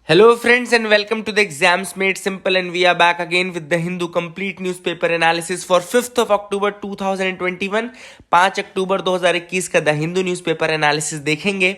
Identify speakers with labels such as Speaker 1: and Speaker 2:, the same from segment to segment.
Speaker 1: Hello friends and welcome to the Exams Made Simple, and we are back again with the Hindu complete newspaper analysis for 5th of October 2021। 5 अक्टूबर 2021 का the Hindu newspaper analysis देखेंगे।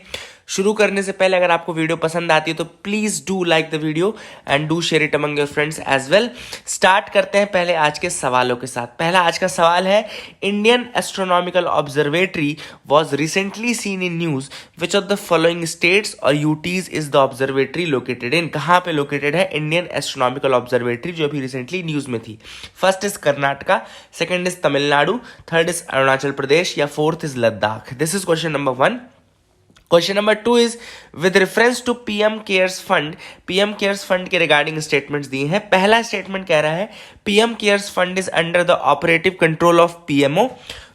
Speaker 1: शुरू करने से पहले अगर आपको video पसंद आती है तो please do like the video and do share it among your friends as well. Start करते हैं पहले आज के सवालों के साथ। पहला आज का सवाल है, Indian astronomical observatory was recently seen in news which of the following states और UTs is the observatory located in. कहाँ पे लोकेटेड है इंडियन एस्ट्रोनॉमिकल ऑब्जर्वेटरी जो अभी रिसेंटली न्यूज में थी? First is Karnataka, second is Tamil Nadu, third is Arunachal Pradesh या fourth is Ladakh. This is question number 1। Question number 2 is with reference to PM CARES fund. PM CARES fund के regarding statements दिए हैं। पहला statement कह रहा है PM CARES fund is under the operative control of PMO.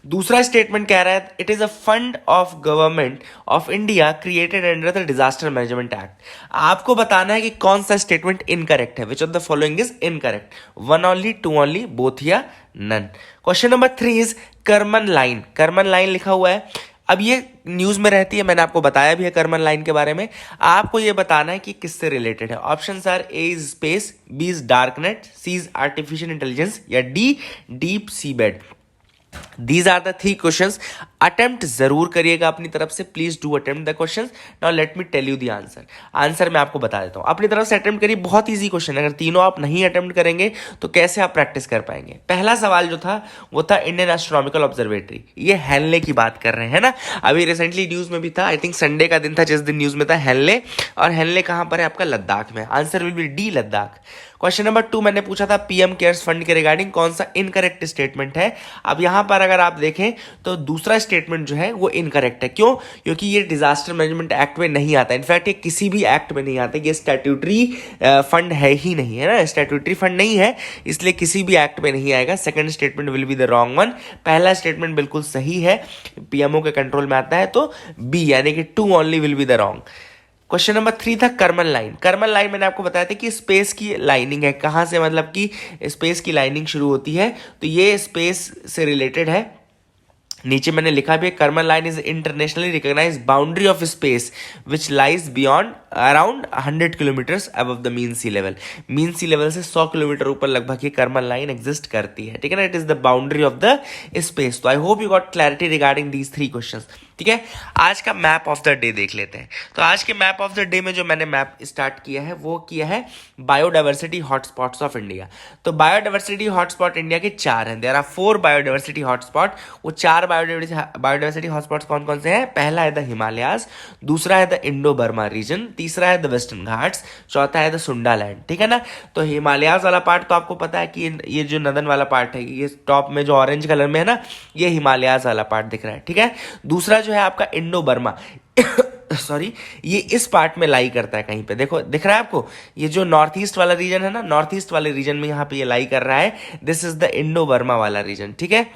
Speaker 1: दूसरा statement कह रहा है it is a fund of government of India created under the disaster management act. आपको बताना है कि कौन सा स्टेटमेंट इनकरेक्ट है। Which of the following is incorrect? One only, two only, both या none. Question number 3 is Karman line. Karman line लिखा हुआ है। अब ये न्यूज में रहती है, मैंने आपको बताया भी है करमन लाइन के बारे में। आपको ये बताना है कि किससे रिलेटेड है। Options are A is space, B is dark net, C is artificial intelligence या D deep sea bed. These are the 3 questions. Attempt जरूर करिएगा अपनी तरफ से। Please do attempt the questions. Now let me tell you the answer. Answer मैं आपको बता देता हूं, अपनी तरफ से अटेम्प्ट करिए। बहुत इजी क्वेश्चन है, अगर तीनों आप नहीं अटेम्प्ट करेंगे तो कैसे आप प्रैक्टिस कर पाएंगे। पहला सवाल जो था वो था इंडियन एस्ट्रोनॉमिकल ऑब्जर्वेटरी। ये हेनले की बात कर रहे हैं ना, अभी रिसेंटली न्यूज में भी था। आई थिंक संडे का दिन था जिस दिन न्यूज में था हेनले, और हेनले कहां पर है आपका? लद्दाख में। Answer will be D, Ladakh. Question number 2 मैंने पूछा था पीएम केयर्स फंड के रिगार्डिंग कौन सा इनकरेक्ट स्टेटमेंट है। अब यहां पर अगर आप देखें तो दूसरा स्टेटमेंट जो है वो इनकरेक्ट है। क्यों? क्योंकि ये डिजास्टर मैनेजमेंट एक्ट में नहीं आता। इनफैक्ट ये किसी भी एक्ट में नहीं आता। ये स्टैट्यूटरी फंड है ही नहीं, है ना, स्टैट्यूटरी फंड नहीं है, इसलिए किसी भी एक्ट में नहीं आएगा। Second statement will be the wrong one. पहला स्टेटमेंट बिल्कुल सही है, पीएमओ के कंट्रोल में आता है, तो बी यानी कि 2 only will be the wrong. Question number 3 था करमन लाइन। करमन लाइन मैंने आपको बताया था कि स्पेस की लाइनिंग है। कहाँ से? मतलब कि स्पेस की लाइनिंग शुरू होती है, तो ये स्पेस से रिलेटेड है। नीचे मैंने लिखा भी है Karman line is internationally recognise boundary of space which lies beyond around 100 kilometres above the mean sea level. Mean sea level से 100 किलोमीटर ऊपर लगभग ये करमन लाइन एग्जिस्ट करती है, ठीक है ना। It is the boundary of the space. तो I hope you got clarity regarding these 3 questions, ठीक है। आज का मैप ऑफ द डे देख लेते हैं। तो आज के मैप ऑफ द डे में जो मैंने मैप स्टार्ट किया है वो किया है बायोडाइवर्सिटी हॉटस्पॉट्स ऑफ इंडिया। तो बायोडाइवर्सिटी हॉटस्पॉट इंडिया के 4 हैं। There are 4 biodiversity hotspot. वो 4 बायोडाइवर्सिटी हॉटस्पॉट्स कौन कौन से हैं? पहला है द हिमालयाज, दूसरा है द इंडो बर्मा रीजन, तीसरा है द वेस्टर्न घाट्स, चौथा है द सुंडालैंड, ठीक है ना। तो हिमालयाज वाला पार्ट तो आपको पता है कि ये जो नदन वाला पार्ट है, ये टॉप में जो ऑरेंज कलर में है ना, ये हिमालयाज वाला पार्ट दिख रहा है, ठीक है। दूसरा जो है आपका इंडो बर्मा सॉरी, ये इस पार्ट में लाई करता है कहीं पे। देखो दिख रहा है आपको, ये जो नॉर्थ ईस्ट वाला रीजन है ना, नॉर्थ ईस्ट वाले रीजन में यहाँ पे ये लाई कर रहा है। This is the Indo Burma वाला रीजन, ठीक है।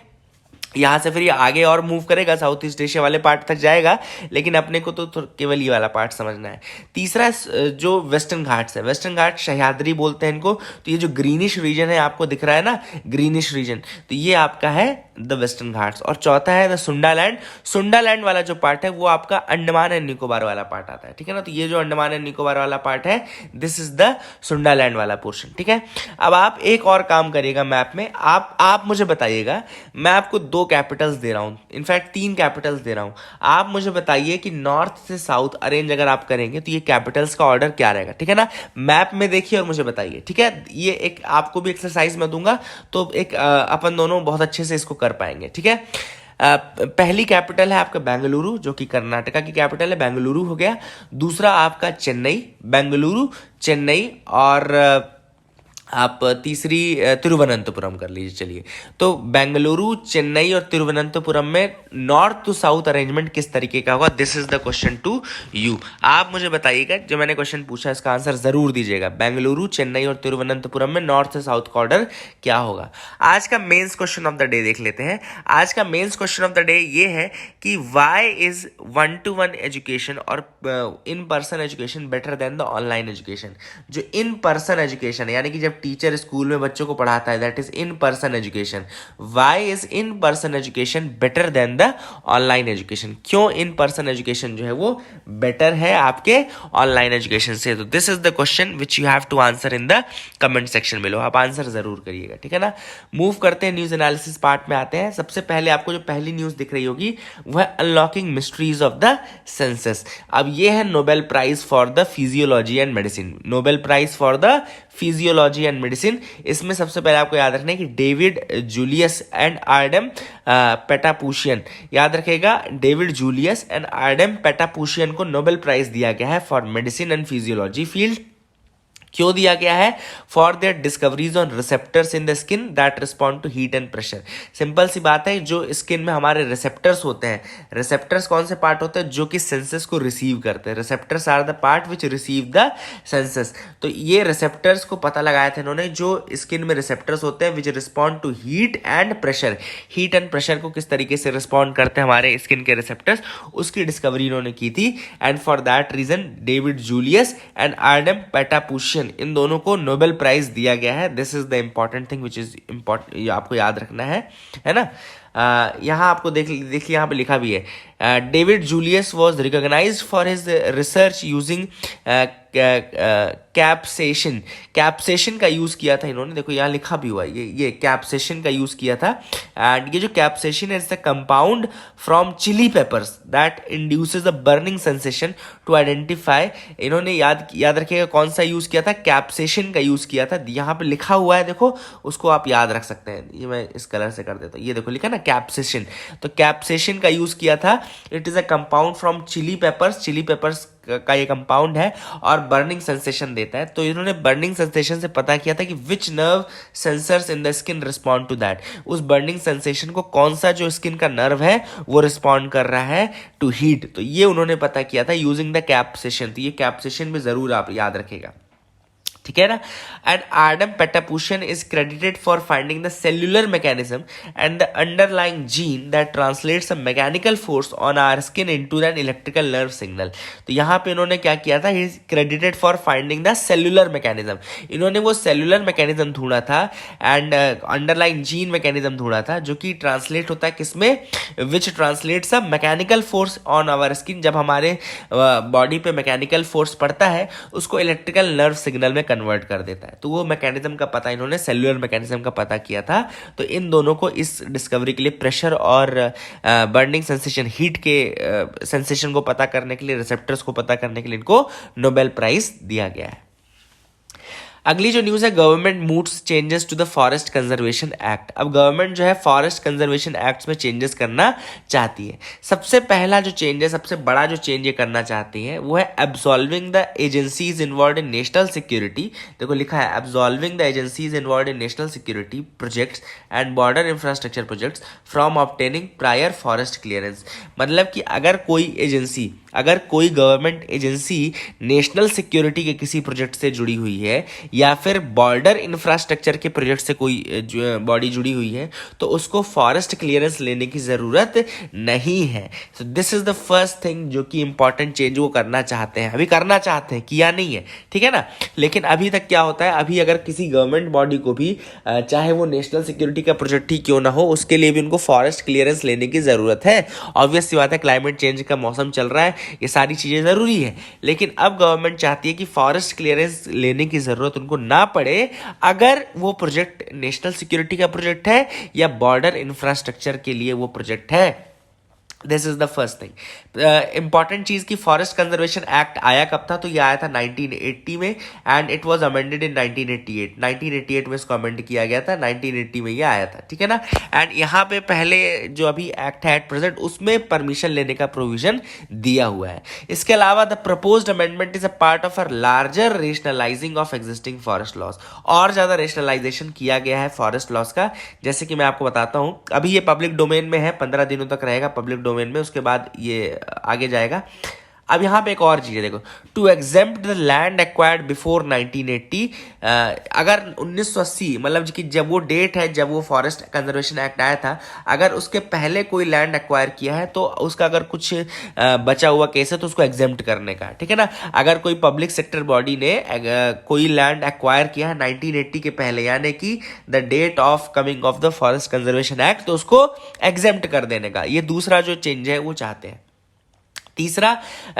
Speaker 1: यहाँ से फिर ये आगे और मूव करेगा, साउथ ईस्ट एशिया वाले पार्ट तक जाएगा, लेकिन अपने को तो केवल ये वाला पार्ट समझना है। तीसरा जो वेस्टर्न घाट्स है, वेस्टर्न घाट सह्याद्री बोलते हैं इनको। तो ये जो ग्रीनिश रीजन है आपको दिख रहा है ना, ग्रीनिश रीजन, तो ये आपका है द वेस्टर्न घाट्स। और चौथा है द सुंडालैंड। सुंडालैंड वाला जो पार्ट है वो आपका अंडमान एंड निकोबार वाला पार्ट आता है, ठीक है ना। तो ये जो अंडमान एंड निकोबार वाला पार्ट है, दिस इज द सुंडालैंड वाला पोर्शन, ठीक है। अब आप एक और काम करिएगा मैप में, आप मुझे बताइएगा, मैं आपको 2 कैपिटल्स दे रहा हूं, इनफैक्ट 3 कैपिटल्स दे रहा हूं। आप मुझे बताइए कि नॉर्थ से साउथ अरेंज अगर आप करेंगे तो ये कैपिटल्स का ऑर्डर क्या रहेगा, ठीक है ना। मैप में देखिए और मुझे बताइए, ठीक है। ये एक आपको भी एक्सरसाइज में दूंगा, तो एक अपन दोनों बहुत अच्छे से इसको कर पाएंगे, ठीक है। पहली कैपिटल है आपका बेंगलुरु, जो कि कर्नाटका की कैपिटल है, बेंगलुरु हो गया। दूसरा आपका चेन्नई, बेंगलुरु, चेन्नई, और आप तीसरी तिरुवनंतपुरम कर लीजिए। चलिए, तो बेंगलुरु, चेन्नई और तिरुवनंतपुरम में नॉर्थ टू साउथ अरेंजमेंट किस तरीके का होगा? This is the question to you. आप मुझे बताइएगा, जो मैंने क्वेश्चन पूछा इसका आंसर जरूर दीजिएगा। बेंगलुरु, चेन्नई और तिरुवनंतपुरम में नॉर्थ से साउथ का ऑर्डर क्या होगा? आज का mains question of the day देख लेते हैं। आज का mains question of the day ये है कि वाई इज 1-to-1 एजुकेशन और in person education better than the online education. जो इन पर्सन एजुकेशन है, यानी कि जब टीचर स्कूल में बच्चों को पढ़ाता है, that is in person education. Why is in person education better than the online education? क्यों इन पर्सन एजुकेशन जो है वो बेटर है आपके ऑनलाइन एजुकेशन से? तो this is the question which you have to answer in the comment section में। लो आप आंसर जरूर करिएगा, ठीक है ना। मूव करते हैं न्यूज एनालिसिस पार्ट में आते हैं। सबसे पहले आपको जो पहली न्यूज दिख रही होगी वह unlocking mysteries of the senses. अब ये है Nobel prize for the physiology and medicine, Nobel prize for the physiology and medicine. इसमें सबसे पहले आपको याद रखना है कि David Julius and Ardem Patapoutian, याद रखेगा David Julius and Ardem Patapoutian को नोबेल प्राइज दिया गया है for medicine and physiology field. क्यों दिया गया है? For their discoveries on receptors in the skin that respond to heat and pressure. Simple सी बात है, जो स्किन में हमारे रिसेप्टर्स होते हैं, रिसेप्टर्स कौन से पार्ट होते हैं? जो कि सेंसस को रिसीव करते हैं। Receptors are the part which receive the senses. तो ये रिसेप्टर्स को पता लगाया था इन्होंने, जो स्किन में रिसेप्टर्स होते हैं which respond to heat and pressure. Heat and pressure को किस तरीके से रिस्पॉन्ड करते हैं हमारे स्किन के रिसेप्टर्स, उसकी डिस्कवरी इन्होंने की थी। And for that reason David Julius and Ardem Patapoutian, इन दोनों को नोबेल प्राइज दिया गया है। This is the important thing which is important, आपको याद रखना है ना। यहाँ आपको देखिए यहाँ पे लिखा भी है, David Julius was recognised for his research using capsaicin. Capsaicin का यूज़ किया था इन्होंने, देखो यहाँ लिखा भी हुआ है, ये कैप्सेशन का यूज़ किया था। एंड ये जो कैप्सेशन है, it's the compound from chilli peppers that induces a burning sensation to identify. इन्होंने याद रखिएगा कौन सा यूज़ किया था? कैप्सेशन का यूज़ किया था। यहाँ पे लिखा हुआ है, देखो उसको आप याद रख सकते हैं। ये मैं इस कलर से कर देता हूँ, ये देखो लिखा ना कैप्सेशन। तो कैप्सेशन का यूज़ किया था। It is a compound from chilli peppers, chilli peppers का ये कंपाउंड है और बर्निंग सेंसेशन देता है। तो इन्होंने बर्निंग सेंसेशन से पता किया था कि which nerve sensors in the skin respond to that. उस बर्निंग सेंसेशन को कौन सा जो स्किन का नर्व है वो रिस्पॉन्ड कर रहा है टू हीट। तो ये उन्होंने पता किया था यूजिंग द कैप्सेशन। तो ये कैप्सेशन भी जरूर आप याद रखेगा, ठीक है ना। And Ardem Patapoutian is credited for finding the cellular mechanism and the underlying gene that translates a mechanical force on our skin into an electrical nerve signal. तो यहाँ पे इन्होंने क्या किया था? He is credited for finding the cellular mechanism. इन्होंने वो cellular mechanism ढूंढा था एंड अंडरलाइंग जीन मैकेनिज्म ढूंढा था, जो कि ट्रांसलेट होता है किसमें? Which translates a mechanical force on our skin. जब हमारे बॉडी पे मैकेनिकल फोर्स पड़ता है, उसको इलेक्ट्रिकल नर्व सिग्नल में कन्वर्ट कर देता है। तो वो मैकेनिज्म का पता इन्होंने सेल्यूलर मैकेनिज्म का पता किया था। तो इन दोनों को इस डिस्कवरी के लिए, प्रेशर और बर्निंग सेंसेशन, हीट के सेंसेशन को पता करने के लिए, रिसेप्टर्स को पता करने के लिए इनको नोबेल प्राइज दिया गया है। अगली जो न्यूज़ है, government moves changes to the forest conservation act. अब गवर्नमेंट जो है फॉरेस्ट कंजर्वेशन एक्ट में चेंजेस करना चाहती है। सबसे पहला जो चेंज है, सबसे बड़ा जो चेंज ये करना चाहती है, वो है absolving the agencies involve in national security. देखो लिखा है absolving the agencies involve in national security projects and border infrastructure projects from obtaining prior forest clearance. मतलब कि अगर कोई गवर्नमेंट एजेंसी नेशनल सिक्योरिटी के किसी प्रोजेक्ट से जुड़ी हुई है या फिर बॉर्डर इंफ्रास्ट्रक्चर के प्रोजेक्ट से कोई बॉडी जुड़ी हुई है, तो उसको फॉरेस्ट क्लियरेंस लेने की ज़रूरत नहीं है। So this is the first thing जो कि इंपॉर्टेंट चेंज वो करना चाहते हैं, अभी करना चाहते हैं, किया नहीं है, ठीक है ना। लेकिन अभी तक क्या होता है, अभी अगर किसी गवर्नमेंट बॉडी को भी चाहे वो नेशनल सिक्योरिटी का प्रोजेक्ट ही क्यों ना हो, उसके लिए भी उनको फॉरेस्ट क्लियरेंस लेने की ज़रूरत है। ऑब्वियस सी बात है, क्लाइमेट चेंज का मौसम चल रहा है, ये सारी चीज़ें ज़रूरी है। लेकिन अब गवर्नमेंट चाहती है कि फॉरेस्ट क्लियरेंस लेने की ज़रूरत उनको ना पड़े अगर वो प्रोजेक्ट नेशनल सिक्योरिटी का प्रोजेक्ट है या बॉर्डर इंफ्रास्ट्रक्चर के लिए वो प्रोजेक्ट है। This is the first thing. Important चीज़ की फॉरेस्ट कंजर्वेशन एक्ट आया कब था? तो ये आया था 1980 में and it was amended in 1988 में इसको अमेंड किया गया था, 1980 में ये आया था, ठीक है ना। एंड यहाँ पे पहले जो अभी एक्ट है एट प्रेजेंट, उसमें परमिशन लेने का प्रोविजन दिया हुआ है। इसके अलावा the proposed amendment is a part of a larger rationalising of existing forest laws. और ज़्यादा रेशनलाइजेशन किया गया है फॉरेस्ट लॉज का। जैसे कि मैं आपको बताता हूँ, अभी ये पब्लिक डोमेन में है, 15 दिनों तक रहेगा पब्लिक डोमेन में, उसके बाद ये आगे जाएगा। अब यहाँ पे एक और चीज़ है, देखो, to exempt the land acquired before 1980, अगर 1980 मतलब कि जब वो डेट है जब वो फॉरेस्ट कंजर्वेशन एक्ट आया था, अगर उसके पहले कोई लैंड एक्वायर किया है तो उसका अगर कुछ बचा हुआ केस है तो उसको एग्जेम्प्ट करने का, ठीक है ना। अगर कोई पब्लिक सेक्टर बॉडी ने कोई लैंड एक्वायर किया है 1980 के पहले, यानी कि the date of coming of the forest conservation act, तो उसको एग्जेम्प्ट कर देने का, ये दूसरा जो चेंज है वो चाहते हैं। तीसरा,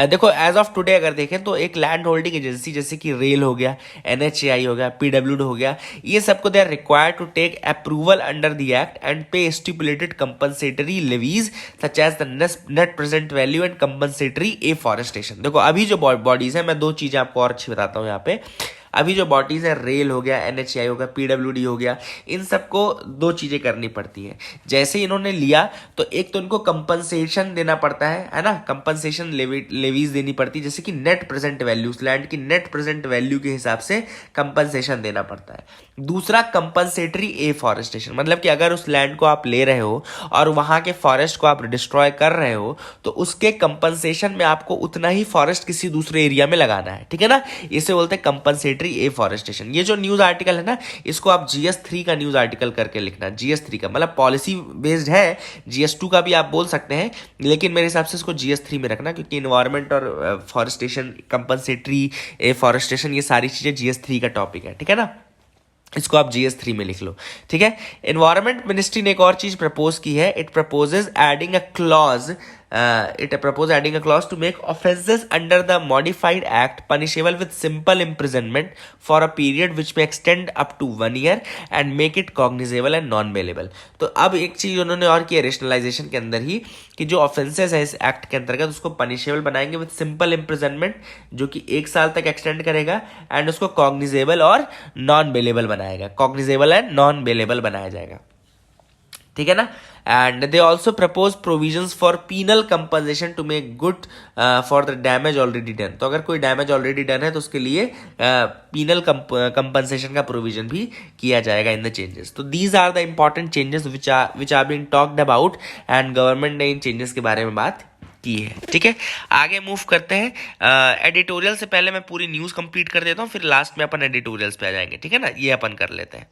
Speaker 1: देखो, एज ऑफ टुडे अगर देखें तो एक लैंड होल्डिंग एजेंसी जैसे कि रेल हो गया, एनएचएआई हो गया, पीडब्ल्यूडी हो गया, ये सबको they are required to take approval under the act and pay stipulated compensatory levies such as the net present value and compensatory afforestation. देखो, अभी जो बॉडीज है, मैं दो चीजें आपको और अच्छी बताता हूँ यहाँ पे। अभी जो बॉडीज है, रेल हो गया, एनएचएआई हो गया, पीडब्ल्यूडी हो गया, इन सबको दो चीजें करनी पड़ती हैं। जैसे इन्होंने लिया तो एक तो इनको कंपनसेशन देना पड़ता है ना, कंपनसेशन लेवीज देनी पड़ती है, जैसे कि नेट प्रेजेंट वैल्यू, उस लैंड की नेट प्रेजेंट वैल्यू के हिसाब से कंपनसेशन देना पड़ता है। दूसरा, कंपनसेटरी एफॉरेस्टेशन, मतलब कि अगर उस लैंड को आप ले रहे हो और वहां के फॉरेस्ट को आप डिस्ट्रॉय कर रहे हो तो उसके कंपनसेशन में आपको उतना ही फॉरेस्ट किसी दूसरे एरिया में लगाना है, ठीक है ना। इसे बोलते हैं कंपनसेटरी एफॉरेस्टेशन। ये जो न्यूज आर्टिकल है ना, इसको आप GS3 का न्यूज आर्टिकल करके लिखना। GS3 का मतलब पॉलिसी बेस्ड है, GS2 का भी आप बोल सकते हैं, लेकिन मेरे हिसाब से इसको GS3 में रखना, क्योंकि इन्वायरमेंट और फॉरेस्टेशन, कंपनसेटरी एफॉरेस्टेशन, ये सारी चीजें GS3 का टॉपिक है, ठीक है ना। इसको आप GS3 में लिख लो, ठीक है। एनवायरमेंट मिनिस्ट्री ने एक और चीज प्रपोज की है, it proposes adding a clause to make offenses under the modified act punishable with simple imprisonment for a period which may extend up to 1 year and make it cognizable and non-bailable। तो अब एक चीज उन्होंने और की है rationalisation के अंदर ही, कि जो ऑफेंसेस है इस एक्ट के अंतर्गत उसको पनिशेबल बनाएंगे विद सिंपल इम्प्रिजनमेंट, जो कि 1 साल तक एक्सटेंड करेगा, एंड उसको कॉग्निजेबल और नॉन बेलेबल बनाएगा, कॉग्निजेबल एंड नॉन बेलेबल बनाया जाएगा, ठीक है ना। And they also propose provisions for penal compensation to make good for the damage already done. तो अगर कोई डैमेज ऑलरेडी डन है तो उसके लिए पीनल कंपनसेशन का प्रोविजन भी किया जाएगा इन द चेंजेस। तो these are the important changes which are being talked about, and government ने इन चेंजेस के बारे में बात की है, ठीक है। आगे मूव करते हैं। एडिटोरियल से पहले मैं पूरी न्यूज कंप्लीट कर देता हूँ, फिर लास्ट में अपन एडिटोरियल्स पे आ जाएंगे, ठीक है ना। ये अपन कर लेते हैं।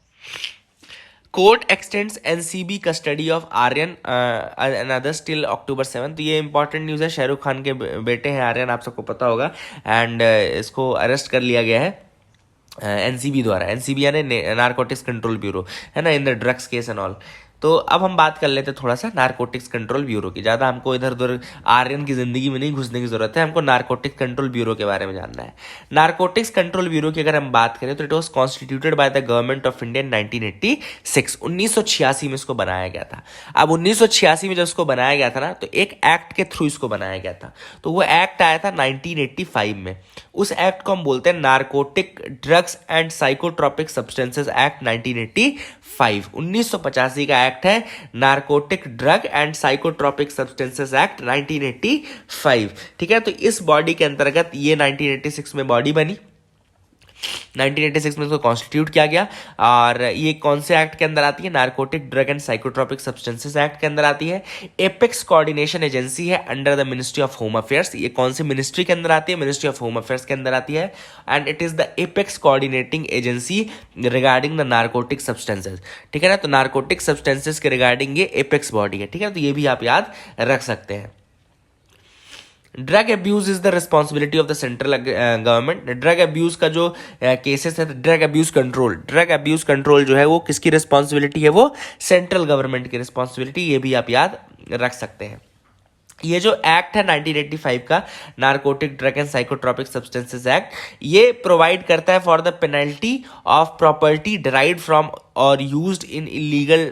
Speaker 1: Court extends NCB custody of Aryan and others till October 7। तो ये इंपॉर्टेंट न्यूज़ है, शाहरुख खान के बेटे हैं आर्यन, आप सबको पता होगा, एंड इसको अरेस्ट कर लिया गया है NCB द्वारा। NCB यानी नारकोटिक्स कंट्रोल ब्यूरो, है ना, in the drugs case and all. तो अब हम बात कर लेते हैं थोड़ा सा नारकोटिक्स कंट्रोल ब्यूरो की। ज़्यादा हमको इधर उधर आर्यन की ज़िंदगी में नहीं घुसने की ज़रूरत है, हमको नारकोटिक्स कंट्रोल ब्यूरो के बारे में जानना है। नारकोटिक्स कंट्रोल ब्यूरो की अगर हम बात करें तो it was constituted by the government of India 1986, 1986 में इसको बनाया गया था। अब 1986 में जब इसको बनाया गया था ना, तो एक एक्ट के थ्रू इसको बनाया गया था। तो वो एक्ट आया था 1985 में। उस एक्ट को हम बोलते हैं narcotic drugs and psychotropic substances act 1985। 1985 का एक्ट है narcotic drug and psychotropic substances act 1985, ठीक है। तो इस बॉडी के अंतर्गत ये 1986 में बॉडी बनी, 1986 में इसको कॉन्स्टिट्यूट किया गया। और ये कौन से एक्ट के अंदर आती है? Narcotic drug and psychotropic substances act के अंदर आती है। एपेक्स कोऑर्डिनेशन एजेंसी है under the ministry of home affairs. ये कौन सी मिनिस्ट्री के अंदर आती है? मिनिस्ट्री ऑफ होम अफेयर्स के अंदर आती है। And it is the apex coordinating agency regarding the narcotic substances, ठीक है ना। तो नारकोटिक सब्सटेंसेस के रिगार्डिंग ये एपेक्स बॉडी है, ठीक है। तो ये भी आप याद रख सकते हैं। Drug abuse is the responsibility of the central government. Drug abuse का जो केसेस है, ड्रग अब्यूज कंट्रोल जो है वो किसकी रिस्पॉन्सिबिलिटी है? वो सेंट्रल गवर्नमेंट की रिस्पॉन्सिबिलिटी। ये भी आप याद रख सकते हैं। ये जो एक्ट है 1985 का, narcotic drug and psychotropic substances act, ये प्रोवाइड करता है for the penalty of property derived from और used in illegal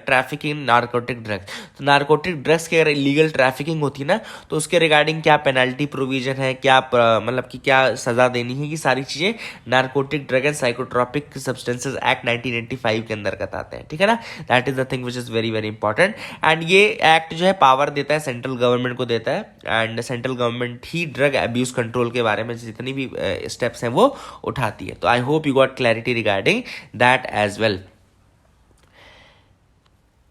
Speaker 1: trafficking narcotic drugs. तो नारकोटिक ड्रग्स की अगर इलीगल ट्रैफिकिंग होती है ना, तो उसके रिगार्डिंग क्या पेनल्टी प्रोविजन है, क्या मतलब कि क्या सजा देनी है, ये सारी चीज़ें narcotic drug and psychotropic substances act 1985 के अंतर्गत आते हैं, ठीक है ना। That is the thing which is very very important. And ये एक्ट जो है पावर देता है सेंट्रल गवर्नमेंट को देता है, and central government he drug abuse control के बारे में जितनी भी स्टेप्स हैं वो उठाती है। तो I hope you got clarity regarding that as well.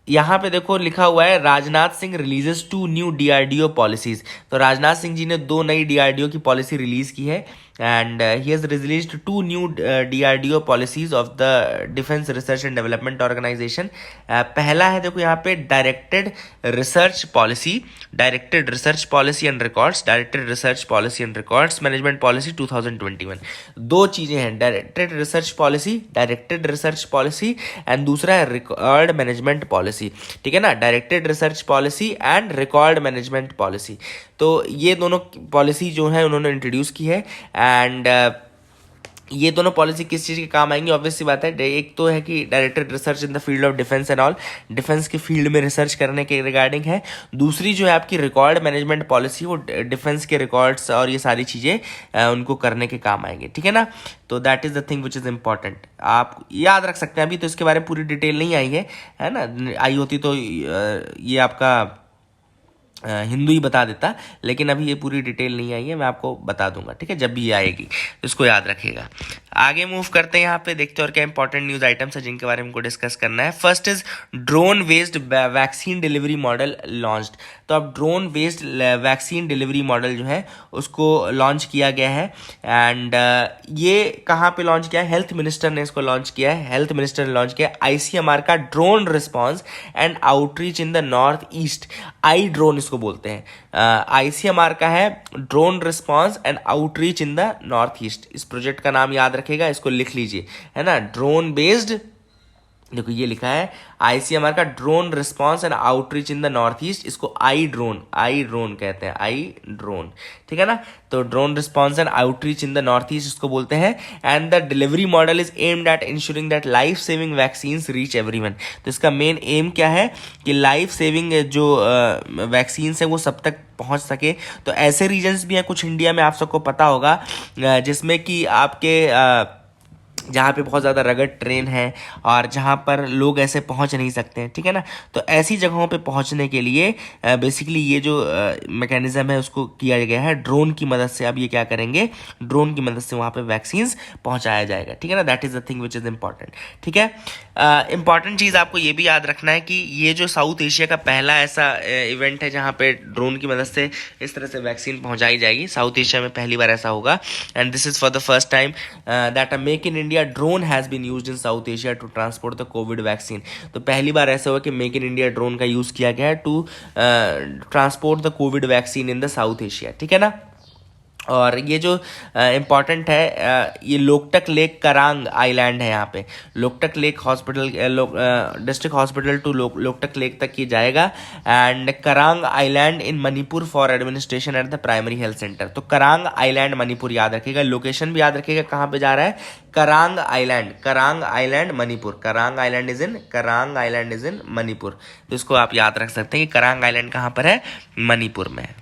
Speaker 1: यहाँ पे देखो लिखा हुआ है Rajnath Singh releases 2 new DRDO policies. तो राजनाथ सिंह जी ने 2 नई डीआरडीओ की पॉलिसी रिलीज की है and he has released 2 new DRDO policies of the defence research and development organisation. पहला है देखो यहाँ पे directed research policy, directed research policy and records, directed research policy and records management policy 2021। दो चीजें हैं, directed research policy, directed research policy and दूसरा है रिकॉर्ड मैनेजमेंट पॉलिसी। ठीक है ना, directed research policy and record management policy. तो ये दोनों पॉलिसी जो है उन्होंने इंट्रोड्यूस की है एंड ये दोनों पॉलिसी किस चीज़ के काम आएंगी, ऑब्वियस सी बात है। एक तो है कि directed research in the field of defence and all, defence के फील्ड में रिसर्च करने के रिगार्डिंग है। दूसरी जो है आपकी रिकॉर्ड मैनेजमेंट पॉलिसी, वो डिफेंस के रिकॉर्ड्स और ये सारी चीज़ें उनको करने के काम आएंगे। ठीक है ना, तो that is the thing which is important, आप याद रख सकते हैं। अभी तो इसके बारे में पूरी डिटेल नहीं आई है ना, आई होती तो ये आपका हिंदू ही बता देता, लेकिन अभी ये पूरी डिटेल नहीं आई है, मैं आपको बता दूंगा। ठीक है, जब भी ये आएगी तो इसको याद रखिएगा। आगे मूव करते हैं, यहाँ पे देखते हैं और क्या इंपॉर्टेंट न्यूज आइटम्स है जिनके बारे में हमको डिस्कस करना है। First is drone based vaccine delivery model launched. तो अब drone based vaccine delivery model जो है उसको लॉन्च किया गया है एंड ये कहाँ पे लॉन्च किया है, हेल्थ मिनिस्टर ने इसको लॉन्च किया है। हेल्थ मिनिस्टर ने लॉन्च किया ICMR का drone response and outreach in the north east, I drone इसको बोलते हैं। ICMR का है drone response and outreach in the north east. इस प्रोजेक्ट का नाम याद रखेगा, इसको लिख लीजिए, है ना, ड्रोन बेस्ड, देखो ये लिखा है ICMR का drone response and outreach in the north east, इसको आई ड्रोन कहते हैं, आई ड्रोन। ठीक है ना, तो drone response and outreach in the north east इसको बोलते हैं। And the delivery model is aimed at ensuring that life saving vaccines reach everyone. तो इसका मेन एम क्या है कि लाइफ सेविंग जो वैक्सीन्स है वो सब तक पहुंच सके। तो ऐसे रीजन्स भी हैं कुछ इंडिया में, आप सबको पता होगा, जिसमें कि आपके जहाँ पे बहुत ज़्यादा रगड़ ट्रेन है और जहाँ पर लोग ऐसे पहुँच नहीं सकते हैं। ठीक है ना, तो ऐसी जगहों पे पहुँचने के लिए बेसिकली ये जो मैकेनिज़्म है उसको किया गया है ड्रोन की मदद से। अब ये क्या करेंगे, ड्रोन की मदद से वहाँ पे वैक्सीन्स पहुँचाया जाएगा। ठीक है ना, that is the thing which is important. ठीक है, इंपॉर्टेंट चीज़ आपको ये भी याद रखना है कि ये जो साउथ एशिया का पहला ऐसा इवेंट है जहाँ पे ड्रोन की मदद से इस तरह से वैक्सीन पहुँचाई जाएगी। साउथ एशिया में पहली बार ऐसा होगा and this is for the first time that a make in India drone has been used in South Asia to transport the COVID vaccine. तो पहली बार ऐसा हुआ कि मेक इन इंडिया ड्रोन का यूज़ किया गया है to transport the COVID vaccine in the South Asia. ठीक है ना, और ये जो इम्पॉर्टेंट है, ये लोकटक लेक करांग आइलैंड है। यहाँ पे Loktak lake hospital, district hospital to Loktak lake तक ये जाएगा and Karang island in Manipur for administration at the primary health centre. तो करांग आइलैंड मणिपुर याद रखिएगा, लोकेशन भी याद रखिएगा कहाँ पे जा रहा है, Karang island Manipur, Karang island is in Manipur. तो इसको आप याद रख सकते हैं कि करांग आइलैंड कहाँ पर है, मणिपुर में है।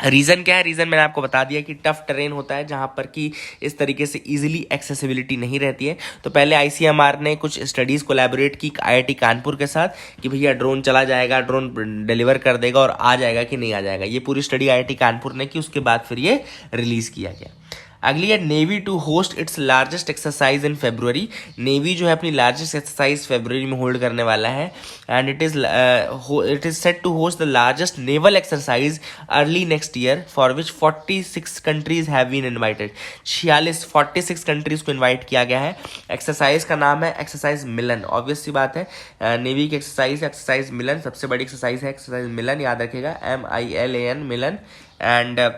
Speaker 1: रीज़न क्या है, रीज़न मैंने आपको बता दिया कि टफ टेरेन होता है जहाँ पर कि इस तरीके से इजीली एक्सेसिबिलिटी नहीं रहती है। तो पहले ICMR ने कुछ स्टडीज़ कोलैबोरेट की IIT कानपुर के साथ कि भैया ड्रोन चला जाएगा, ड्रोन डिलीवर कर देगा और आ जाएगा कि नहीं आ जाएगा। ये पूरी स्टडी IIT कानपुर ने की, उसके बाद फिर ये रिलीज़ किया गया। अगली है navy to host its largest exercise in February. Navy जो है अपनी लार्जेस्ट एक्सरसाइज फरवरी में होल्ड करने वाला है and it is set to host the largest naval exercise early next year for which 46 countries have been invited. 46 countries को invite किया गया है। एक्सरसाइज का नाम है एक्सरसाइज मिलन। ऑब्वियस सी बात है, नेवी की एक्सरसाइज मिलन सबसे बड़ी एक्सरसाइज है, एक्सरसाइज मिलन याद रखेगा, MILAN Milan. And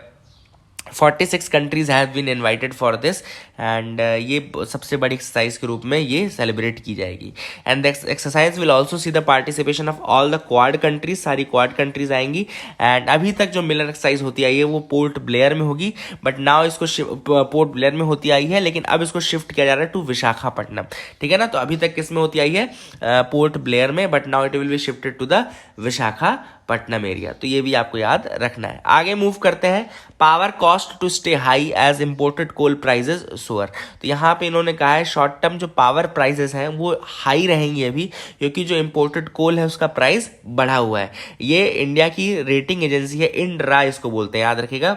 Speaker 1: 46 countries have been invited for this and ये सबसे बड़ी एक्सरसाइज के रूप में ये सेलिब्रेट की जाएगी। And the exercise will also see the participation of all the quad countries, सारी क्वाड कंट्रीज आएंगी। एंड अभी तक जो मिलन एक्सरसाइज होती आई है वो पोर्ट ब्लेयर में होगी, बट नाउ इसको पोर्ट ब्लेयर में होती आई है, लेकिन अब इसको शिफ्ट किया जा रहा है टू विशाखापट्टनम। ठीक है ना, तो अभी तक किस में होती आई है, पोर्ट ब्लेयर में, but now it will be shifted to the Visakhapatnam area. तो ये भी आपको याद रखना है। आगे मूव करते हैं, power cost to stay high as imported coal prices soar. तो यहाँ पे इन्होंने कहा है शॉर्ट टर्म जो पावर प्राइजेस हैं वो हाई रहेंगी अभी, क्योंकि जो इम्पोर्टेड कोल है उसका प्राइस बढ़ा हुआ है। ये इंडिया की रेटिंग एजेंसी है, इंड्रा इसको बोलते हैं, याद रखिएगा,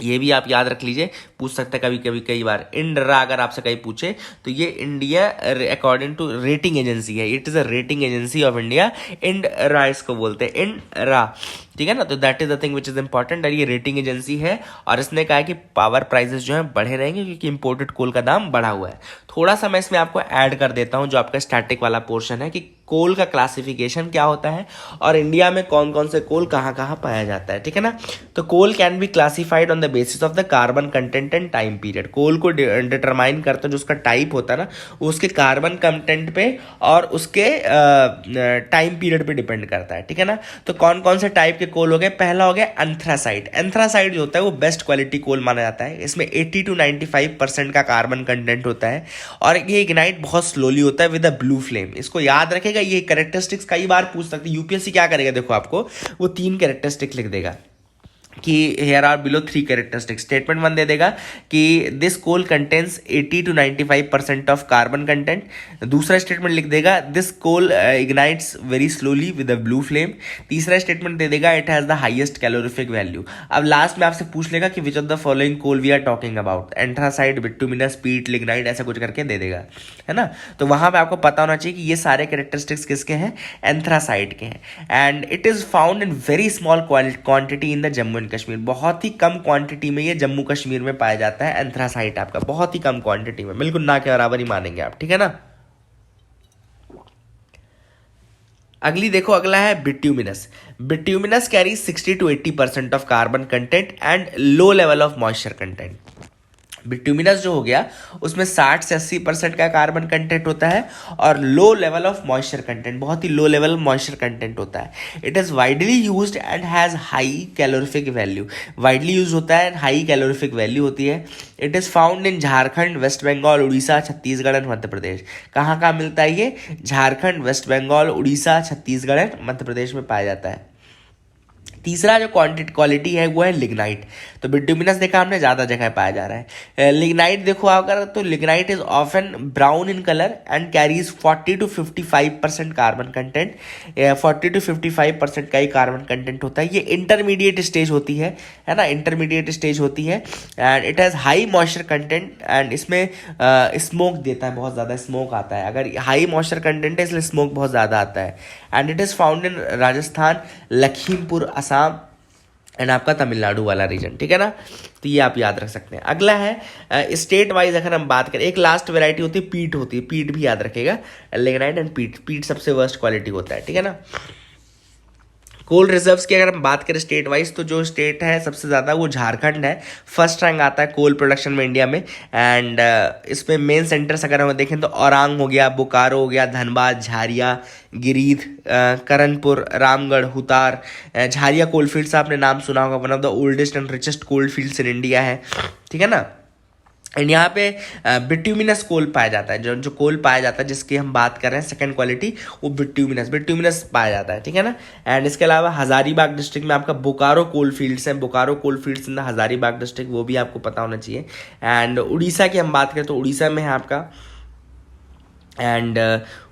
Speaker 1: ये भी आप याद रख लीजिए। पूछ सकते हैं कभी कभी कई बार। INRA अगर आपसे कहीं पूछे तो ये India according to rating agency है, it is a rating agency of India, INRA इसको बोलते हैं, INRA, ठीक है ना। तो that is the thing which is important, ये रेटिंग एजेंसी है और इसने कहा है कि पावर प्राइसेस जो है बढ़े रहेंगे क्योंकि इंपोर्टेड कोल का दाम बढ़ा हुआ है। थोड़ा सा मैं इसमें आपको ऐड कर देता हूं जो आपका स्टैटिक वाला पोर्शन है कि कोल का क्लासिफिकेशन क्या होता है और इंडिया में कौन कौन से कोल कहाँ कहाँ पाया जाता है, ठीक है ना। तो coal can be classified on the basis of the carbon content and time period. Coal को डिटरमाइन करता है जो उसका टाइप होता है ना, उसके कार्बन कंटेंट पे और उसके टाइम पीरियड पे डिपेंड करता है, ठीक है ना। तो कौन कौन से टाइप के कोल हो गए, पहला हो गया एंथ्रासाइट। एंथ्रासाइट जो होता है वो बेस्ट क्वालिटी कोल माना जाता है, इसमें 80 to 95% का कार्बन कंटेंट होता है और ये इग्नाइट बहुत स्लोली होता है विद अ ब्लू फ्लेम। इसको याद रखेगा, ये कैरेक्टरिस्टिक्स कई बार पूछ सकते हैं यूपीएससी। क्या करेगा देखो, आपको वो 3 कैरेक्टरिस्टिक लिख देगा कि here are below 3 characteristics. Statement 1 दे देगा कि this coal contains 80 to 95% of carbon content. दूसरा स्टेटमेंट लिख देगा this coal ignites very slowly with a blue flame. तीसरा स्टेटमेंट दे देगा it has the highest calorific value. अब लास्ट में आपसे पूछ लेगा कि which of the following coal we are talking about, anthracite, bituminous, peat, lignite, ऐसा कुछ करके दे देगा, है ना। तो वहां पे आपको पता होना चाहिए कि ये सारे कैरेक्टरिस्टिक्स किसके हैं, एंथ्रासाइट के हैं। And it is found in very small quantity in the Jammu Kashmir. बहुत ही कम क्वांटिटी में ये जम्मू कश्मीर में पाया जाता है एंथ्रासाइट आपका, बहुत ही कम क्वांटिटी में, बिल्कुल ना के बराबर ही मानेंगे आप, ठीक है ना। अगली देखो, अगला है bituminous. Bituminous carry 60 to 80% of carbon content and low level of moisture content. Bituminous जो हो गया उसमें 60 से 80% का कार्बन कंटेंट होता है और low level of moisture content, बहुत ही लो लेवल मॉइस्चर कंटेंट होता है। It is widely used and has high calorific value. Widely use होता है, हाई कैलोरीफिक वैल्यू होती है। It is found in Jharkhand, West Bengal, Orissa, Chhattisgarh and Madhya Pradesh. कहाँ कहाँ मिलता है ये, झारखंड, वेस्ट बंगाल, उड़ीसा, छत्तीसगढ़ एंड मध्य प्रदेश में पाया जाता है। तीसरा जो क्वालिटी है वो है लिग्नाइट। तो बिट्यूमिनस देखा हमने ज़्यादा जगह पाया जा रहा है। लिग्नाइट देखो अगर, तो lignite is often brown in colour and carries 40 to 55% carbon content. 40 to 55% का ही कार्बन कंटेंट होता है। ये इंटरमीडिएट स्टेज होती है ना, इंटरमीडिएट स्टेज होती है and it has high moisture content and इसमें स्मोक देता है, बहुत ज़्यादा स्मोक आता है। अगर हाई मॉइस्चर कंटेंट है इसलिए स्मोक बहुत ज़्यादा आता है। And it is found in Rajasthan, Lakhimpur, Assam and आपका तमिलनाडु वाला रीजन, ठीक है ना। तो ये आप याद रख सकते हैं। अगला है स्टेट वाइज अगर हम बात करें, एक लास्ट वेराइटी होती है पीट होती है, पीट भी याद रखेगा, लिग्नाइट एंड पीट। पीट सबसे वर्स्ट क्वालिटी होता है, ठीक है ना। कोल रिजर्व्स की अगर हम बात करें स्टेट वाइज, तो जो स्टेट है सबसे ज़्यादा वो झारखंड है, फर्स्ट रैंक आता है कोल प्रोडक्शन में इंडिया में। एंड इसमें मेन सेंटर्स अगर हम देखें तो औरांग हो गया, बोकारो हो गया, धनबाद, झारिया, गिरीध, करणपुर, रामगढ़, हुतार। झारिया कोल फील्ड्स आपने नाम सुना होगा, one of the oldest and richest coal fields in India है, ठीक है ना। एंड यहाँ पे बिट्यूमिनस कोल पाया जाता है, जो कोल पाया जाता है जिसकी हम बात कर रहे हैं सेकंड क्वालिटी, वो बिट्यूमिनस पाया जाता है, ठीक है ना। एंड इसके अलावा हजारीबाग डिस्ट्रिक्ट में आपका बोकारो कोल फील्ड्स हैं, Bokaro coal fields in the Hazaribagh district, वो भी आपको पता होना चाहिए। एंड उड़ीसा की हम बात करें तो उड़ीसा में है आपका, एंड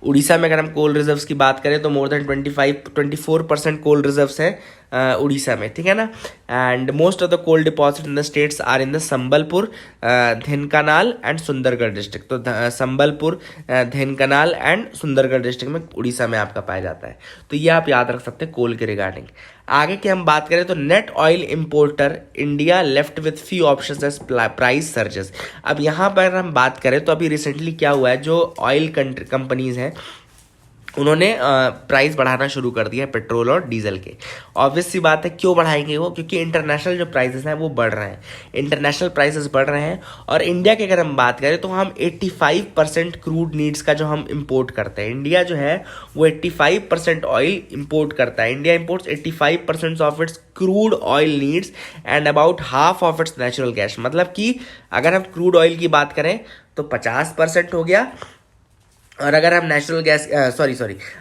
Speaker 1: उड़ीसा में अगर हम कोल रिजर्व्स की बात करें तो मोर देन 24% कोल रिजर्व्स हैं उड़ीसा में, ठीक है ना। And most of the coal deposit in the states are in the Sambalpur, Dhenkanal and Sundargarh district. तो संबलपुर, ढेनकानाल एंड सुंदरगढ़ डिस्ट्रिक्ट में उड़ीसा में आपका पाया जाता है। तो ये आप याद रख सकते हैं कोल के रिगार्डिंग। आगे की हम बात करें तो net oil importer India left with few options as price surges. अब यहाँ पर हम बात करें तो अभी रिसेंटली क्या हुआ है, जो ऑयल कंपनीज हैं उन्होंने प्राइस बढ़ाना शुरू कर दिया है पेट्रोल और डीजल के। ऑब्वियस सी बात है, क्यों बढ़ाएंगे वो, क्योंकि इंटरनेशनल जो प्राइसेस हैं वो बढ़ रहे हैं, इंटरनेशनल प्राइसेस बढ़ रहे हैं। और इंडिया की अगर हम बात करें तो हम 85% क्रूड नीड्स का जो हम इंपोर्ट करते हैं, इंडिया जो है वो 85% ऑयल इंपोर्ट करता है। India imports 85% of its crude oil needs and about half of its natural gas. मतलब कि अगर हम क्रूड ऑयल की बात करें तो 50% हो गया और अगर हम नेचुरल गैस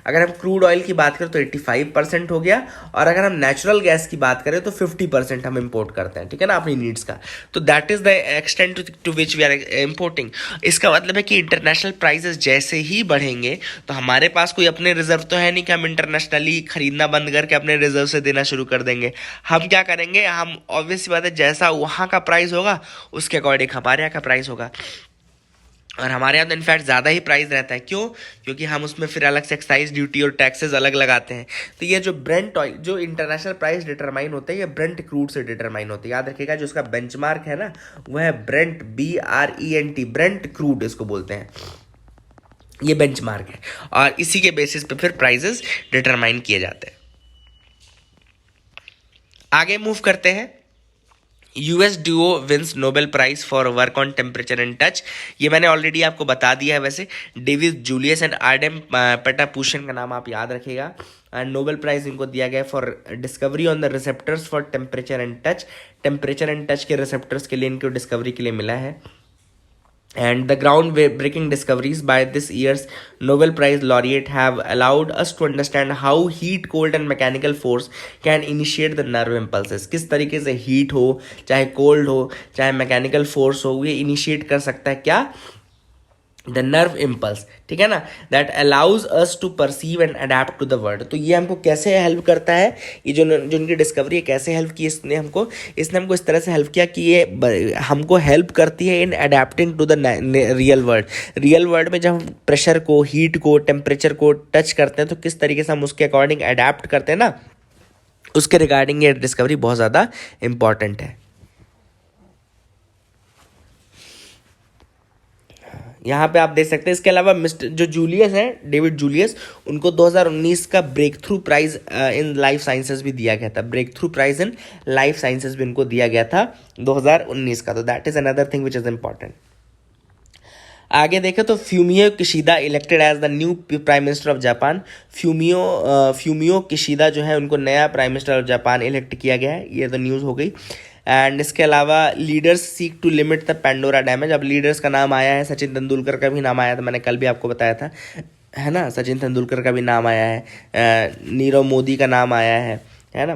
Speaker 1: अगर हम क्रूड ऑयल की बात करें तो 85% हो गया, और अगर हम नेचुरल गैस की बात करें तो 50% हम इंपोर्ट करते हैं, ठीक है ना, अपनी नीड्स का। तो that is the extent to which we are importing. इसका मतलब है कि इंटरनेशनल प्राइसेस जैसे ही बढ़ेंगे तो हमारे पास कोई अपने रिजर्व तो है नहीं कि हम इंटरनेशनली खरीदना बंद करके अपने रिजर्व से देना शुरू कर देंगे। हम क्या करेंगे, हम ऑब्वियस बात है जैसा वहाँ का प्राइस होगा उसके अकॉर्डिंग हमारे यहाँ का प्राइस होगा, और हमारे यहाँ तो इनफैक्ट ज़्यादा ही प्राइस रहता है। क्यों? क्योंकि हम उसमें फिर अलग से एक्साइज ड्यूटी और टैक्सेस अलग लगाते हैं। तो ये जो ब्रेंट ऑयल, जो इंटरनेशनल प्राइस डिटरमाइन होता है, ये ब्रेंट क्रूड से डिटरमाइन होता है। याद रखिएगा, जो उसका बेंचमार्क है ना, वह है ब्रेंट, BRENT, ब्रेंट क्रूड इसको बोलते हैं। ये बेंचमार्क है, और इसी के बेसिस पे फिर प्राइजेस डिटरमाइन किए जाते हैं। आगे मूव करते हैं। US duo wins Nobel prize for work on temperature and touch. ये मैंने ऑलरेडी आपको बता दिया है। वैसे David Julius and Ardem Patapoutian का नाम आप याद रखिएगा। नोबेल प्राइज इनको दिया गया for discovery on the receptors for temperature and touch. Temperature and touch के रिसेप्टर्स के लिए इनको डिस्कवरी के लिए मिला है। And the groundbreaking discoveries by this year's Nobel Prize laureate have allowed us to understand how heat, cold and mechanical force can initiate the nerve impulses। किस तरीके से heat हो, चाहे cold हो, चाहे mechanical force हो, ये initiate कर सकता है क्या? द नर्व इम्पल्स, ठीक है ना, that allows us to perceive and adapt to the world. तो ये हमको कैसे हेल्प करता है, ये जो इनकी डिस्कवरी है कैसे हेल्प की इसने हमको इस तरह से हेल्प किया कि ये हमको हेल्प करती है in adapting to the real world. Real world में जब हम प्रेशर को, हीट को, टेम्परेचर को टच करते हैं तो किस तरीके से हम उसके अकॉर्डिंग अडेप्ट करते हैं ना, उसके रिगार्डिंग ये डिस्कवरी बहुत ज़्यादा इंपॉर्टेंट है। यहाँ पे आप देख सकते हैं। इसके अलावा मिस्टर जो जूलियस हैं, डेविड जूलियस, उनको 2019 का break through prize in life sciences भी दिया गया था। Break through prize in life sciences भी उनको दिया गया था 2019 का। तो that is another thing which is important. आगे देखें तो Fumio Kishida elected as the new prime minister of Japan. Fumio Kishida जो है उनको नया prime minister of Japan elect किया गया है। ये तो न्यूज़ हो गई। एंड इसके अलावा leaders seek to limit the Pandora damage. अब लीडर्स का नाम आया है, सचिन तेंदुलकर का भी नाम आया था, मैंने कल भी आपको बताया था, है ना। सचिन तेंदुलकर का भी नाम आया है, नीरव मोदी का नाम आया है ना,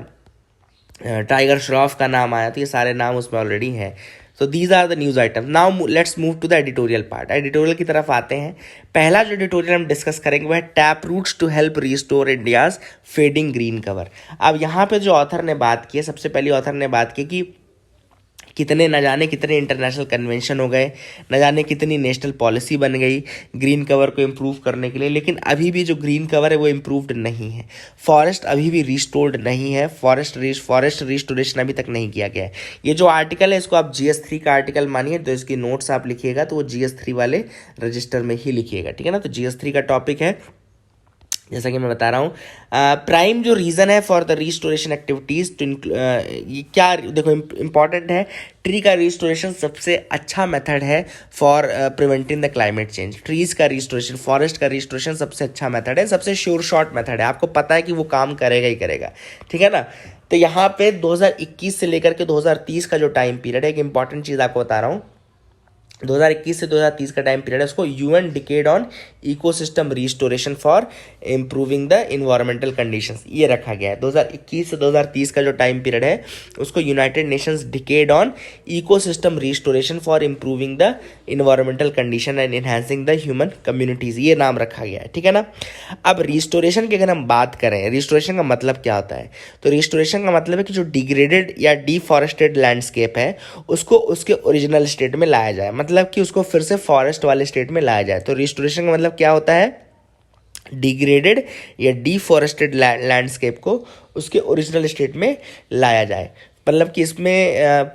Speaker 1: टाइगर श्रॉफ का नाम आया। तो ये सारे नाम उसमें ऑलरेडी हैं। So these are the news item. Now let's move to the editorial part. Editorial की तरफ आते हैं। पहला जो एडिटोरियल हम डिस्कस करेंगे वह है tap roots to help restore India's fading green cover. अब यहाँ पे जो ऑथर ने बात की है, सबसे पहली ऑथर ने बात की कि न जाने कितने इंटरनेशनल कन्वेंशन हो गए, न जाने कितनी नेशनल पॉलिसी बन गई ग्रीन कवर को इम्प्रूव करने के लिए, लेकिन अभी भी जो ग्रीन कवर है वो इम्प्रूव्ड नहीं है। फॉरेस्ट अभी भी रिस्टोर्ड नहीं है। फॉरेस्ट रिस्टोरेशन अभी तक नहीं किया गया है। ये जो आर्टिकल है इसको आप GS3 का आर्टिकल मानिए, तो इसकी नोट्स आप लिखिएगा तो वो GS3 वाले रजिस्टर में ही लिखिएगा, ठीक है ना। तो GS3 का टॉपिक है, जैसा कि मैं बता रहा हूँ। प्राइम जो रीज़न है for the restoration activities to ये क्या, देखो इम्पॉर्टेंट है। ट्री का रिस्टोरेशन सबसे अच्छा मेथड है for preventing the climate change. Trees का रिस्टोरेशन, फॉरेस्ट का रिस्टोरेशन सबसे अच्छा मेथड है, सबसे श्योर शॉर्ट मेथड है। आपको पता है कि वो काम करेगा ही करेगा, ठीक है ना। तो यहाँ पे 2021 से लेकर के 2030 का जो टाइम पीरियड है, एक इंपॉर्टेंट चीज़ आपको बता रहा हूँ। 2021 से 2030 का टाइम पीरियड है, उसको UN decade on ecosystem restoration for improving the environmental conditions, ये रखा गया है। 2021 से 2030 का जो टाइम पीरियड है उसको United Nations decade on ecosystem restoration for improving the environmental condition and enhancing the human communities, ये नाम रखा गया है, ठीक है ना। अब रिस्टोरेशन की अगर हम बात करें, रिस्टोरेशन का मतलब क्या होता है, तो रिस्टोरेशन का मतलब है कि जो डिग्रेडेड या डिफॉरेस्टेड लैंडस्केप है उसको उसके ओरिजिनल स्टेट में लाया जाए, मतलब कि उसको फिर से फॉरेस्ट वाले स्टेट में लाया जाए। तो रिस्टोरेशन का मतलब क्या होता है, डिग्रेडेड या डिफॉरेस्टेड लैंडस्केप को उसके ओरिजिनल स्टेट में लाया जाए। मतलब कि इसमें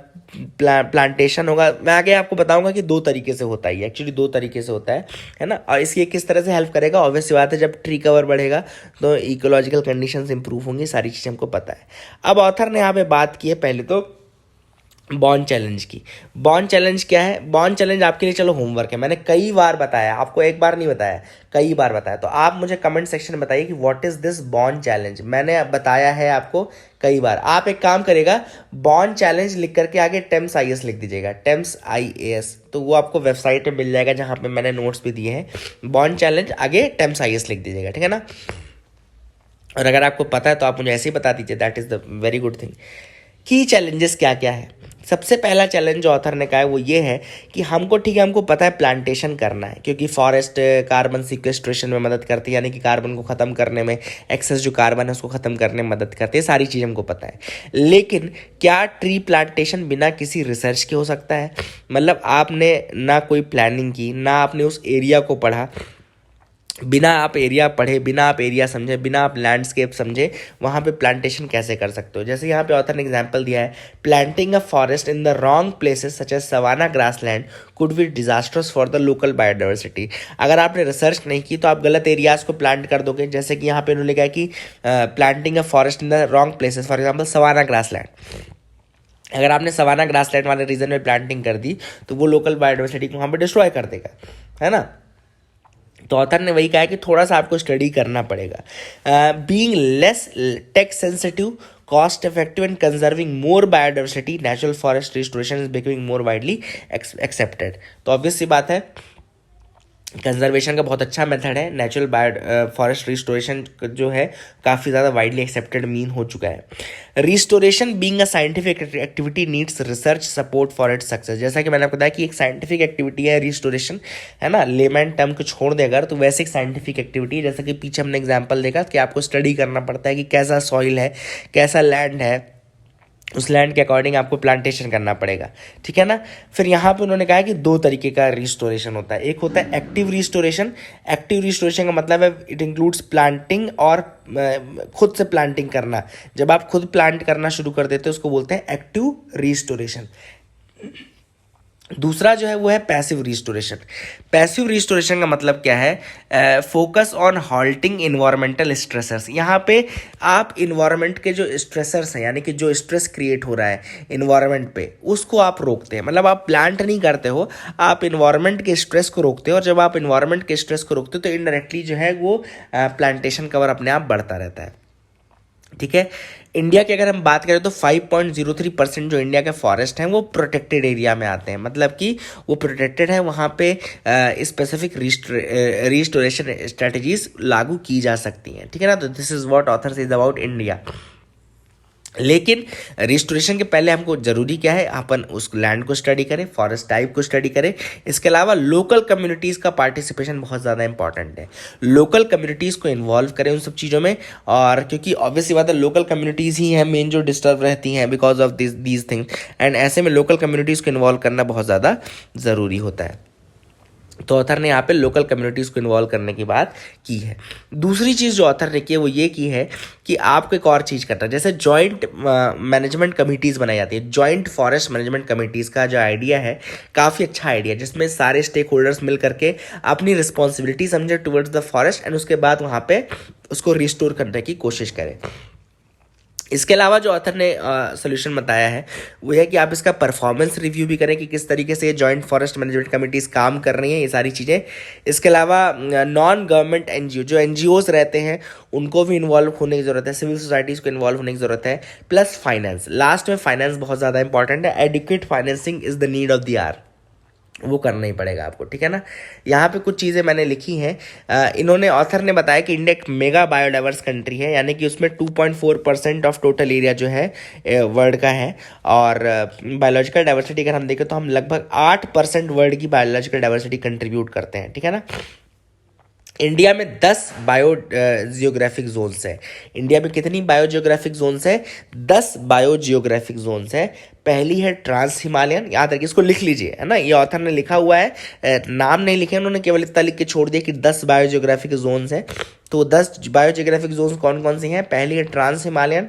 Speaker 1: प्लांटेशन होगा। मैं आगे आपको बताऊंगा कि दो तरीके से होता है, एक्चुअली दो तरीके से होता है ना। और इसकी किस तरह से हेल्प करेगा, ऑब्वियस सी बात है, जब ट्री कवर बढ़ेगा तो इकोलॉजिकल कंडीशंस इंप्रूव होंगी, सारी चीज़ें हमको पता है। अब ऑथर ने यहाँ पे बात की है, पहले तो बॉन्ड चैलेंज की। बॉन्ड चैलेंज क्या है? बॉन्ड चैलेंज आपके लिए चलो होमवर्क है, मैंने कई बार बताया, आपको एक बार नहीं बताया, कई बार बताया। तो आप मुझे कमेंट सेक्शन में बताइए कि what is this Bonn challenge. मैंने बताया है आपको कई बार। आप एक काम करेगा, बॉन्ड चैलेंज लिख करके आगे टेम्स आई एस लिख दीजिएगा, टेम्स IAS, तो वो आपको वेबसाइट पे मिल जाएगा जहाँ पे मैंने नोट्स भी दिए हैं। बॉन्ड चैलेंज आगे टेम्स IAS लिख दीजिएगा, ठीक है ना। और अगर आपको पता है तो आप मुझे ऐसे ही बता दीजिए, that is the very good thing. की चैलेंजेस क्या क्या है? सबसे पहला चैलेंज जो ऑथर ने कहा है वो ये है कि हमको, ठीक है, हमको पता है प्लांटेशन करना है, क्योंकि फॉरेस्ट कार्बन सिक्वेस्ट्रेशन में मदद करती है, यानी कि कार्बन को ख़त्म करने में, एक्सेस जो कार्बन है उसको ख़त्म करने में मदद करती है, सारी चीज़ हमको पता है। लेकिन क्या ट्री प्लांटेशन बिना किसी रिसर्च के हो सकता है? मतलब आपने ना कोई प्लानिंग की, ना आपने उस एरिया को पढ़ा, बिना आप एरिया पढ़े, बिना आप एरिया समझे, बिना आप लैंडस्केप समझे, वहाँ पे प्लांटेशन कैसे कर सकते हो? जैसे यहाँ पे ऑथर ने एग्जांपल दिया है, planting a forest in the wrong places such as savanna grassland could be disasters for the local biodiversity. अगर आपने रिसर्च नहीं की तो आप गलत एरियाज को प्लांट कर दोगे। जैसे कि यहाँ पे उन्होंने कहा कि planting a forest in the wrong places, for example savanna grassland, अगर आपने सवाना ग्रासलैंड वाले रीजन में प्लांटिंग कर दी तो वो लोकल बायोडाइवर्सिटी को वहाँ पे डिस्ट्रॉय कर देगा, है ना। तो ऑथर ने वही कहा है कि थोड़ा सा आपको स्टडी करना पड़ेगा। Being less tech sensitive, cost effective and conserving more biodiversity, natural forest restoration is becoming more widely accepted. तो ऑब्वियस सी बात है, कंजर्वेशन का बहुत अच्छा मेथड है, नेचुरल बायो फॉरेस्ट रिस्टोरेशन जो है काफ़ी ज़्यादा वाइडली एक्सेप्टेड मीन हो चुका है। Restoration being a scientific activity needs research support for its success. जैसा कि मैंने आपको बताया कि एक साइंटिफिक एक्टिविटी है रिस्टोरेशन, है ना, लेमैन टर्म को छोड़ दे अगर, तो वैसे एक साइंटिफिक एक्टिविटी है। जैसा कि पीछे हमने एग्जाम्पल देखा कि आपको स्टडी करना पड़ता है कि कैसा सॉइल है, कैसा लैंड है, उस लैंड के अकॉर्डिंग आपको प्लांटेशन करना पड़ेगा, ठीक है ना। फिर यहाँ पे उन्होंने कहा है कि दो तरीके का रिस्टोरेशन होता है। एक होता है एक्टिव रिस्टोरेशन। एक्टिव रिस्टोरेशन का मतलब है इट इंक्लूड्स प्लांटिंग और खुद से प्लांटिंग करना। जब आप खुद प्लांट करना शुरू कर देते हो उसको बोलते हैं एक्टिव रिस्टोरेशन। दूसरा जो है वो है पैसिव रिस्टोरेशन। पैसिव रिस्टोरेशन का मतलब क्या है? Focus on halting environmental stressors. यहाँ पे आप इन्वायरमेंट के जो स्ट्रेसर्स हैं, यानी कि जो स्ट्रेस क्रिएट हो रहा है इन्वायरमेंट पे, उसको आप रोकते हैं। मतलब आप प्लांट नहीं करते हो, आप इन्वायरमेंट के स्ट्रेस को रोकते हो। और जब आप इन्वायरमेंट के स्ट्रेस को रोकते हो तो इनडायरेक्टली जो है वो प्लांटेशन कवर अपने आप बढ़ता रहता है, ठीक है। इंडिया की अगर हम बात करें तो 5.03% जो इंडिया के फॉरेस्ट हैं वो प्रोटेक्टेड एरिया में आते हैं। मतलब कि वो प्रोटेक्टेड है, वहाँ पे स्पेसिफिक रिस्टोरेशन स्ट्रेटजीज लागू की जा सकती हैं, ठीक है ना। तो this is what author says about India. लेकिन रिस्टोरेशन के पहले हमको जरूरी क्या है? अपन उस लैंड को स्टडी करें, फॉरेस्ट टाइप को स्टडी करें। इसके अलावा लोकल कम्युनिटीज़ का पार्टिसिपेशन बहुत ज़्यादा इंपॉर्टेंट है। लोकल कम्युनिटीज़ को इन्वॉल्व करें उन सब चीज़ों में, और क्योंकि ऑब्वियसली बात है लोकल कम्युनिटीज़ ही हैं मेन जो डिस्टर्ब रहती हैं because of these things, and ऐसे में लोकल कम्युनिटीज़ को इन्वॉल्व करना बहुत ज़्यादा ज़रूरी होता है। तो ऑथर ने यहाँ पे लोकल कम्युनिटीज़ को इन्वॉल्व करने की बात की है। दूसरी चीज़ जो ऑथर ने की है वो ये की है कि आपको एक और चीज़ करना है। जैसे जॉइंट मैनेजमेंट कमिटीज़ बनाई जाती है, जॉइंट फॉरेस्ट मैनेजमेंट कमिटीज़ का जो आइडिया है काफ़ी अच्छा आइडिया है, जिसमें सारे स्टेक होल्डर्स मिल करके अपनी रिस्पॉन्सिबिलिटी समझे टुवर्ड्स द फॉरेस्ट, एंड उसके बाद वहाँ पे उसको रिस्टोर करने की कोशिश करें। इसके अलावा जो ऑथर ने सोल्यूशन बताया है वो है कि आप इसका परफॉर्मेंस रिव्यू भी करें कि किस तरीके से ये जॉइंट फॉरेस्ट मैनेजमेंट कमिटीज़ काम कर रही हैं, ये सारी चीज़ें। इसके अलावा नॉन गवर्नमेंट एनजीओ, जो एनजीओज रहते हैं उनको भी इन्वॉल्व होने की ज़रूरत है, सिविल सोसाइटीज़ को इन्वॉल्व होने की ज़रूरत है, प्लस फाइनेंस। लास्ट में फाइनेंस बहुत ज़्यादा इंपॉर्टेंट है। Adequate financing is the need of the hour, वो करना ही पड़ेगा आपको, ठीक है ना। यहाँ पे कुछ चीज़ें मैंने लिखी हैं। इन्होंने ऑथर ने बताया कि इंडिया एक मेगा बायोडाइवर्स कंट्री है, यानी कि उसमें 2.4% ऑफ टोटल एरिया जो है वर्ल्ड का है। और बायोलॉजिकल डाइवर्सिटी अगर हम देखें तो हम लगभग 8% वर्ल्ड की बायोलॉजिकल डाइवर्सिटी कंट्रीब्यूट करते हैं, ठीक है ना। इंडिया में 10 बायो जियोग्राफिक जोन्स है। इंडिया में कितनी बायो जियोग्राफिक जोन्स है? 10 बायो जियोग्राफिक जोन्स है। पहली है ट्रांस हिमालयन, याद रखिए, इसको लिख लीजिए, है ना। ये ऑथर ने लिखा हुआ है, नाम नहीं लिखे उन्होंने, केवल इतना लिख के छोड़ दिया कि 10 बायो जियोग्राफिक जोन्स हैं। तो 10 बायो जियोग्राफिक जोन्स कौन कौन सी हैं? पहली है ट्रांस हिमालयन,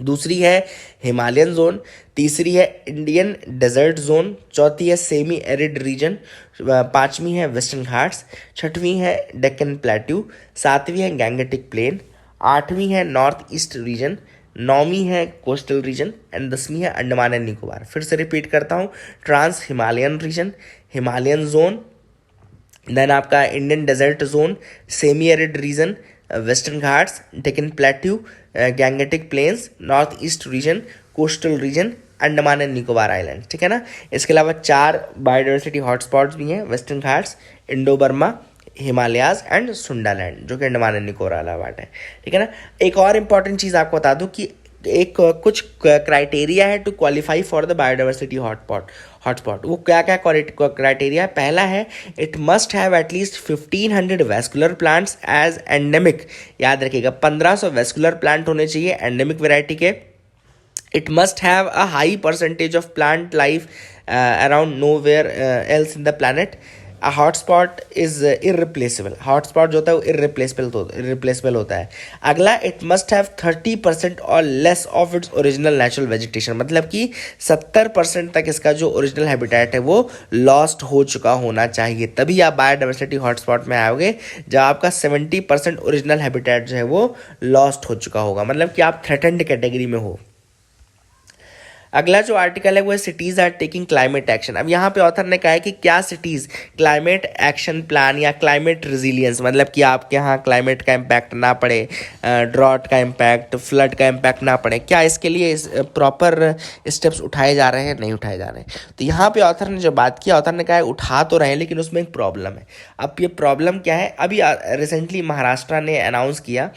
Speaker 1: दूसरी है हिमालयन जोन, तीसरी है इंडियन डेजर्ट जोन, चौथी है सेमी एरिड रीजन, पांचवी है वेस्टर्न घाट्स, छठवीं है डेक्कन प्लेट्यू, सातवीं है गैंगेटिक प्लेन, आठवीं है नॉर्थ ईस्ट रीजन, 9वीं है कोस्टल रीजन एंड 10वीं है अंडमान एंड निकोबार। फिर से रिपीट करता हूँ, trans Himalayan region, Himalayan zone, then आपका Indian desert zone, semi arid region, Western Ghats, Deccan plateau, Gangetic plains, north east region, coastal region, Andaman and Nicobar island. ठीक है ना। इसके अलावा 4 बायोडाइवर्सिटी हॉटस्पॉट्स भी हैं, western Ghats, Indo Burma, Himalayas and Sundaland, जो कि अंडमान एंड निकोबार आइलैंड है। ठीक है ना। एक और इम्पॉर्टेंट चीज़ आपको बता दूं कि एक कुछ क्राइटेरिया है to qualify for the biodiversity hotspot. वो क्या क्या क्राइटेरिया है? पहला है, it must have at least 1500 vascular plants as endemic. याद रखिएगा, 1500 वेस्कुलर प्लांट होने चाहिए एंडेमिक वेराइटी के। It must have a high percentage of plant life around nowhere else in the planet. A hotspot is irreplaceable. Hotspot जो होता है वो irreplaceable होता है। अगला, it must have 30% or less of its original natural vegetation। मतलब कि 70% तक इसका जो ओरिजिनल हैबिटेट है वो लॉस्ट हो चुका होना चाहिए, तभी आप बायोडाइवर्सिटी हॉटस्पॉट में आओगे। जब आपका 70% ओरिजिनल हैबिटेट जो है वो लॉस्ट हो चुका होगा, मतलब कि आप थ्रेटेंड कैटेगरी में हो। अगला जो आर्टिकल है वो है cities are taking climate action. अब यहाँ पे ऑथर ने कहा है कि क्या सिटीज़ क्लाइमेट एक्शन प्लान या क्लाइमेट रिजिलियंस, मतलब कि आपके यहाँ क्लाइमेट का इम्पैक्ट ना पड़े, ड्रॉट का इम्पैक्ट, फ्लड का इम्पैक्ट ना पड़े, क्या इसके लिए प्रॉपर स्टेप्स उठाए जा रहे हैं, नहीं उठाए जा रहे हैं? तो यहाँ पे ऑथर ने जो बात किया, ऑथर ने कहा है उठा तो रहे हैं लेकिन उसमें एक प्रॉब्लम है। अब ये प्रॉब्लम क्या है? अभी रिसेंटली महाराष्ट्र ने अनाउंस किया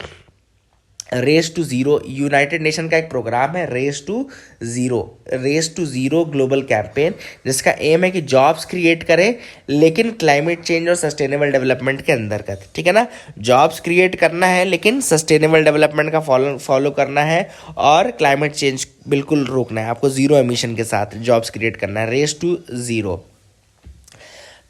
Speaker 1: race to zero, United Nation का एक प्रोग्राम है race to zero global campaign, जिसका एम है कि जॉब्स क्रिएट करें लेकिन क्लाइमेट चेंज और सस्टेनेबल डेवलपमेंट के अंतर्गत। ठीक है ना। जॉब्स क्रिएट करना है लेकिन सस्टेनेबल डेवलपमेंट का फॉलो करना है और क्लाइमेट चेंज बिल्कुल रोकना है। आपको ज़ीरो एमिशन के साथ जॉब्स क्रिएट करना है, रेस टू ज़ीरो।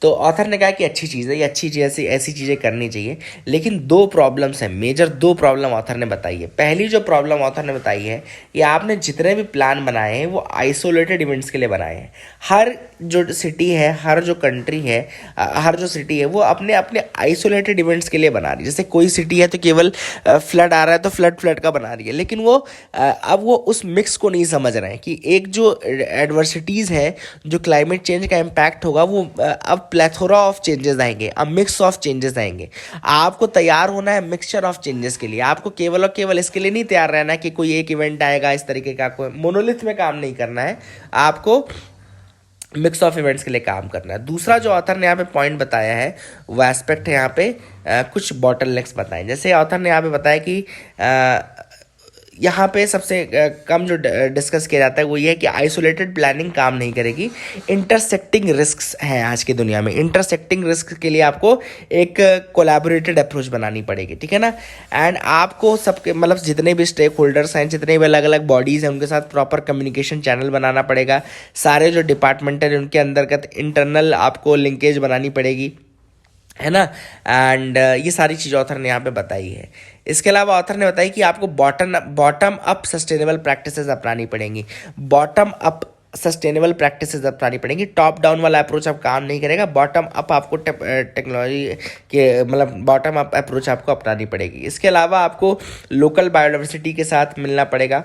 Speaker 1: तो ऑथर ने कहा कि अच्छी चीज़ है, ये अच्छी चीज़, ऐसी चीज़ें करनी चाहिए, लेकिन 2 प्रॉब्लम्स हैं, मेजर 2 प्रॉब्लम ऑथर ने बताई है। पहली जो प्रॉब्लम ऑथर ने बताई है कि आपने जितने भी प्लान बनाए हैं वो आइसोलेटेड इवेंट्स के लिए बनाए हैं। हर जो सिटी है, हर जो कंट्री है, हर जो सिटी है वो अपने अपने आइसोलेटेड इवेंट्स के लिए बना रही है। जैसे कोई सिटी है तो केवल फ्लड आ रहा है तो फ्लड का बना रही है, लेकिन वो अब वो उस मिक्स को नहीं समझ रहे हैं कि एक जो एडवर्सिटीज़ है, जो क्लाइमेट चेंज का इम्पैक्ट होगा, वो अब प्लेथोरा ऑफ चेंजेस आएंगे, अब मिक्स ऑफ चेंजेस आएंगे। आपको तैयार होना है मिक्सचर ऑफ चेंजेस के लिए। आपको केवल और केवल इसके लिए नहीं तैयार रहना है कि कोई एक इवेंट आएगा इस तरीके का, कोई मोनोलिथ में काम नहीं करना है, आपको मिक्स ऑफ इवेंट्स के लिए काम करना है। दूसरा जो ऑथर ने यहाँ पे पॉइंट बताया है वो एस्पेक्ट है यहाँ पे कुछ बॉटलनेक्स बताएं। जैसे ऑथर ने यहाँ पे बताया कि यहाँ पे सबसे कम जो डिस्कस किया जाता है वो ये है कि आइसोलेटेड प्लानिंग काम नहीं करेगी, इंटरसेक्टिंग रिस्क्स हैं आज की दुनिया में। इंटरसेक्टिंग रिस्क के लिए आपको एक कोलैबोरेटेड अप्रोच बनानी पड़ेगी। ठीक है ना। एंड आपको सबके, मतलब जितने भी स्टेक होल्डर्स हैं, जितने भी अलग अलग बॉडीज़ हैं, उनके साथ प्रॉपर कम्युनिकेशन चैनल बनाना पड़ेगा। सारे जो डिपार्टमेंट हैं उनके अंतर्गत इंटरनल आपको लिंकेज बनानी पड़ेगी, है ना। एंड ये सारी चीज़ ऑथर ने यहाँ पे बताई है। इसके अलावा ऑथर ने बताई कि आपको बॉटम अप सस्टेनेबल प्रैक्टिसेस अपनानी पड़ेंगी। बॉटम अप सस्टेनेबल प्रैक्टिसेस अपनानी पड़ेंगी। टॉप डाउन वाला अप्रोच अब काम नहीं करेगा, बॉटम अप आपको टेक्नोलॉजी के, मतलब बॉटम अप अप्रोच आपको अपनानी पड़ेगी। इसके अलावा आपको लोकल बायोडाइवर्सिटी के साथ मिलना पड़ेगा,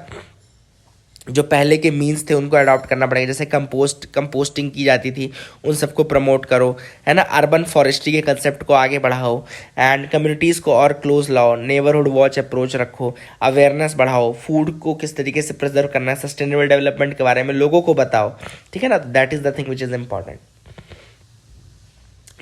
Speaker 1: जो पहले के मीन्स थे उनको अडॉप्ट करना पड़ेगा। जैसे कंपोस्टिंग की जाती थी, उन सबको प्रमोट करो, है ना। अर्बन फॉरेस्ट्री के कंसेप्ट को आगे बढ़ाओ एंड कम्युनिटीज़ को और क्लोज लाओ, नेबरहुड वॉच अप्रोच रखो, अवेयरनेस बढ़ाओ, फूड को किस तरीके से प्रिजर्व करना है, सस्टेनेबल डेवलपमेंट के बारे में लोगों को बताओ। ठीक है ना। That is the thing which is important.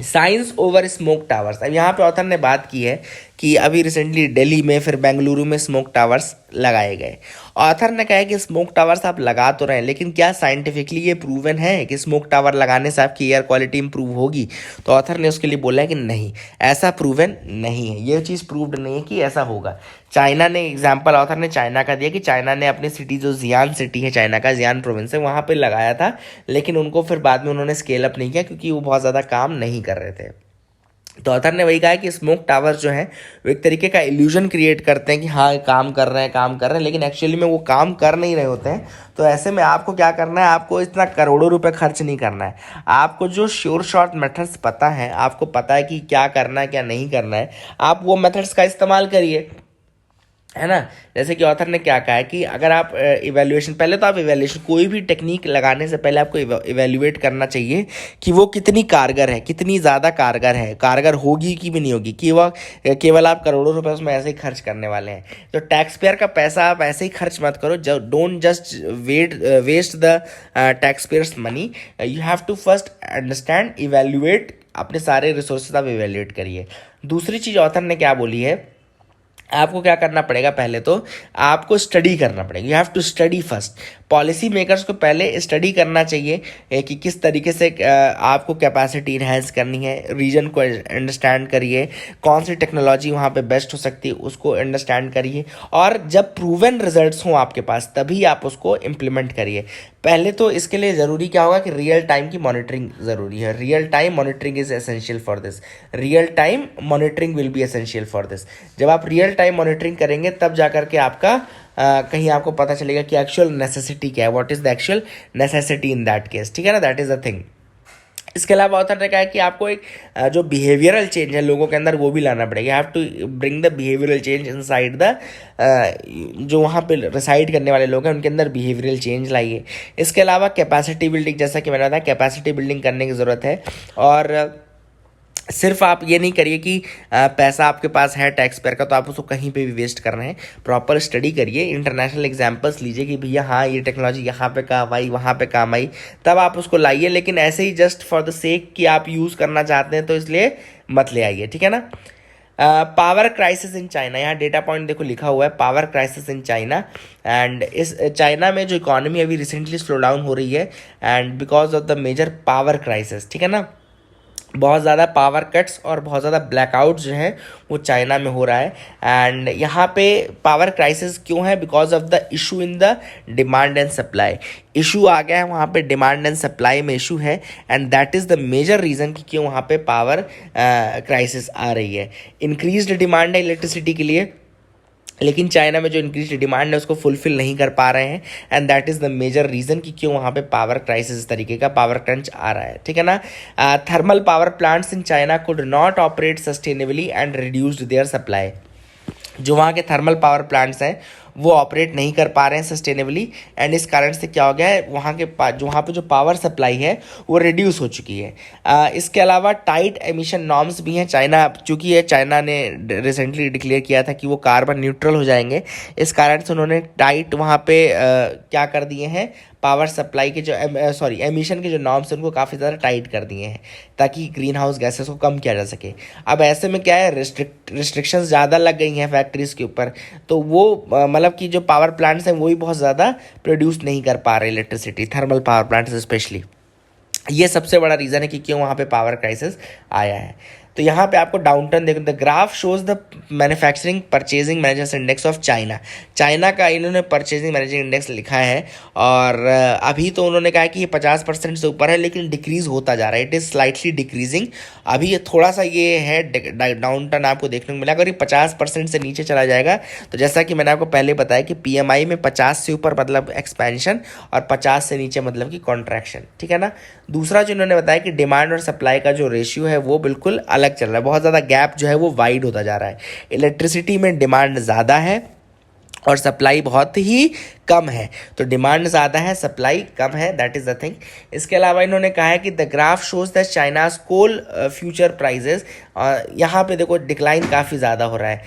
Speaker 1: Science over smoke towers. अब यहाँ पे ऑथर ने बात की है कि अभी रिसेंटली दिल्ली में, फिर बेंगलुरु में स्मोक टावर्स लगाए गए। ऑथर ने कहा है कि स्मोक टावर्स आप लगा तो रहे हैं, लेकिन क्या साइंटिफिकली ये प्रूवन है कि स्मोक टावर लगाने से आपकी एयर क्वालिटी इंप्रूव होगी? तो ऑथर ने उसके लिए बोला है कि नहीं, ऐसा प्रूवन नहीं है, ये चीज़ प्रूव्ड नहीं है कि ऐसा होगा। चाइना ने एग्जाम्पल ऑथर ने चाइना का दिया कि चाइना ने अपनी सिटी, जो जियान सिटी है चाइना का, जियान प्रोविंस है, वहाँ पर लगाया था, लेकिन उनको फिर बाद में उन्होंने स्केल अप नहीं किया क्योंकि वो बहुत ज़्यादा काम नहीं कर रहे थे। तो ऑथर ने वही कहा है कि स्मोक टावर जो है वो एक तरीके का इल्यूजन क्रिएट करते हैं कि हाँ काम कर रहे हैं, लेकिन एक्चुअली में वो काम कर नहीं रहे होते हैं। तो ऐसे में आपको क्या करना है, आपको इतना करोड़ों रुपए खर्च नहीं करना है। आपको जो श्योर शॉर्ट मेथड्स पता है, आपको पता है कि क्या करना है क्या नहीं करना है, आप वो मेथड्स का इस्तेमाल करिए। है ना। जैसे कि ऑथर ने क्या कहा है कि अगर आप इवैल्यूएशन, पहले तो आप इवैल्यूएशन कोई भी टेक्निक लगाने से पहले आपको इवैल्यूएट करना चाहिए कि वो कितनी कारगर है, कितनी ज़्यादा कारगर है, कारगर होगी कि भी नहीं होगी, कि वह केवल आप करोड़ों रुपए उसमें ऐसे ही खर्च करने वाले हैं। तो टैक्स पेयर का पैसा आप ऐसे ही खर्च मत करो, don't just waste the tax payers money. You have to first understand, evaluate, अपने सारे रिसोर्सेज आप इवैल्यूएट करिए। दूसरी चीज़ ऑथर ने क्या बोली है, आपको क्या करना पड़ेगा, पहले तो आपको स्टडी करना पड़ेगा। You have to study first. Policy makers को पहले स्टडी करना चाहिए कि किस तरीके से आपको कैपेसिटी इन्हेंस करनी है, रीजन को अंडरस्टैंड करिए, कौन सी टेक्नोलॉजी वहाँ पे बेस्ट हो सकती है उसको अंडरस्टैंड करिए, और जब प्रूवन रिजल्ट्स हों आपके पास तभी आप उसको इम्प्लीमेंट करिए। पहले तो इसके लिए ज़रूरी क्या होगा कि रियल टाइम की मॉनिटरिंग ज़रूरी है। Real time monitoring is essential for this. Real time monitoring will be essential for this. जब आप रियल टाइम मॉनिटरिंग करेंगे तब जा करके आपका कहीं आपको पता चलेगा कि एक्चुअल नेसेसिटी क्या है, what is the actual necessity in that case, ठीक है ना, दैट इज़ द थिंग। इसके अलावा ऑथर ने कहा है कि आपको एक जो बिहेवियरल चेंज है लोगों के अंदर वो भी लाना पड़ेगा। You have to bring the behavioural change inside the जो वहाँ पे रिसाइड करने वाले लोग हैं उनके अंदर बिहेवियरल चेंज लाइए। इसके अलावा कैपेसिटी बिल्डिंग, जैसा कि मैंने बताया, कैपेसिटी बिल्डिंग करने की ज़रूरत है। और सिर्फ आप ये नहीं करिए कि पैसा आपके पास है टैक्स पेयर का तो आप उसको कहीं पे भी वेस्ट कर रहे हैं। प्रॉपर स्टडी करिए, इंटरनेशनल एग्जांपल्स लीजिए कि भैया हाँ ये टेक्नोलॉजी यहाँ पे काम आई, वहाँ पे काम आई, तब आप उसको लाइए। लेकिन ऐसे ही जस्ट फॉर द सेक कि आप यूज़ करना चाहते हैं तो इसलिए मत ले आइए, ठीक है ना। पावर क्राइसिस इन चाइना, यहाँ डेटा पॉइंट देखो लिखा हुआ है, power crisis in China. And इस चाइना में जो इकोनॉमी अभी रिसेंटली स्लो डाउन हो रही है and because of the major power crisis, ठीक है ना। बहुत ज़्यादा पावर कट्स और बहुत ज़्यादा ब्लैकआउट जो है वो चाइना में हो रहा है। एंड यहाँ पे पावर क्राइसिस क्यों है, because of the issue in the demand and supply. Issue आ गया है वहाँ पे, डिमांड एंड सप्लाई में इशू है, and that is the major reason कि क्यों वहाँ पे पावर क्राइसिस आ रही है। इंक्रीज्ड डिमांड है इलेक्ट्रिसिटी के लिए, लेकिन चाइना में जो इंक्रीज डिमांड है उसको फुलफिल नहीं कर पा रहे हैं, and that is the major reason कि क्यों वहाँ पे पावर क्राइसिस इस तरीके का पावर क्रंच आ रहा है, ठीक है ना। Thermal power plants in China could not operate sustainably and reduced their supply. जो वहाँ के थर्मल पावर प्लांट्स हैं वो ऑपरेट नहीं कर पा रहे हैं सस्टेनेबली, एंड इस कारण से क्या हो गया है, वहाँ पे जो पावर सप्लाई है वो रिड्यूस हो चुकी है। इसके अलावा टाइट एमिशन नॉर्म्स भी हैं। चाइना चूँकि है, चाइना ने रिसेंटली डिक्लेयर किया था कि वो कार्बन न्यूट्रल हो जाएंगे, इस कारण से उन्होंने टाइट वहाँ पे क्या कर दिए हैं, पावर सप्लाई के जो एमिशन के जो नॉर्म्स हैं उनको काफ़ी ज़्यादा टाइट कर दिए हैं ताकि ग्रीन हाउस गैसेस को कम किया जा सके। अब ऐसे में क्या है, रिस्ट्रिक्शंस ज़्यादा लग गई हैं फैक्ट्रीज़ के ऊपर, तो वो मतलब कि जो पावर प्लांट्स हैं वो ही बहुत ज़्यादा प्रोड्यूस नहीं कर पा रहे electricity, thermal power plants specially. ये सबसे बड़ा रीज़न है कि क्यों वहाँ पे पावर क्राइसिस आया है। तो यहाँ पे आपको डाउनटर्न देखो, the graph shows the manufacturing purchasing managers index of China. China का इन्होंने परचेजिंग मैनेजर इंडेक्स लिखा है, और अभी तो उन्होंने कहा कि ये 50% से ऊपर है, लेकिन डिक्रीज़ होता जा रहा है, इट इज़ स्लाइटली डिक्रीजिंग। अभी ये थोड़ा सा ये है डाउनटर्न आपको देखने को मिला। अगर ये 50% से नीचे चला जाएगा तो जैसा कि मैंने आपको पहले बताया कि PMI में 50 से ऊपर मतलब एक्सपेंशन और 50 से नीचे मतलब कि कॉन्ट्रैक्शन, ठीक है ना। दूसरा जो इन्होंने बताया कि डिमांड और सप्लाई का जो रेशियो है वो बिल्कुल अलग चल रहा है, बहुत ज़्यादा गैप जो है वो वाइड होता जा रहा है। इलेक्ट्रिसिटी में डिमांड ज़्यादा है और सप्लाई बहुत ही कम है, तो डिमांड ज़्यादा है, सप्लाई कम है, दैट इज़ द थिंग। इसके अलावा इन्होंने कहा है कि the graph shows that China's coal future prices, यहाँ पे देखो डिक्लाइन काफ़ी ज़्यादा हो रहा है।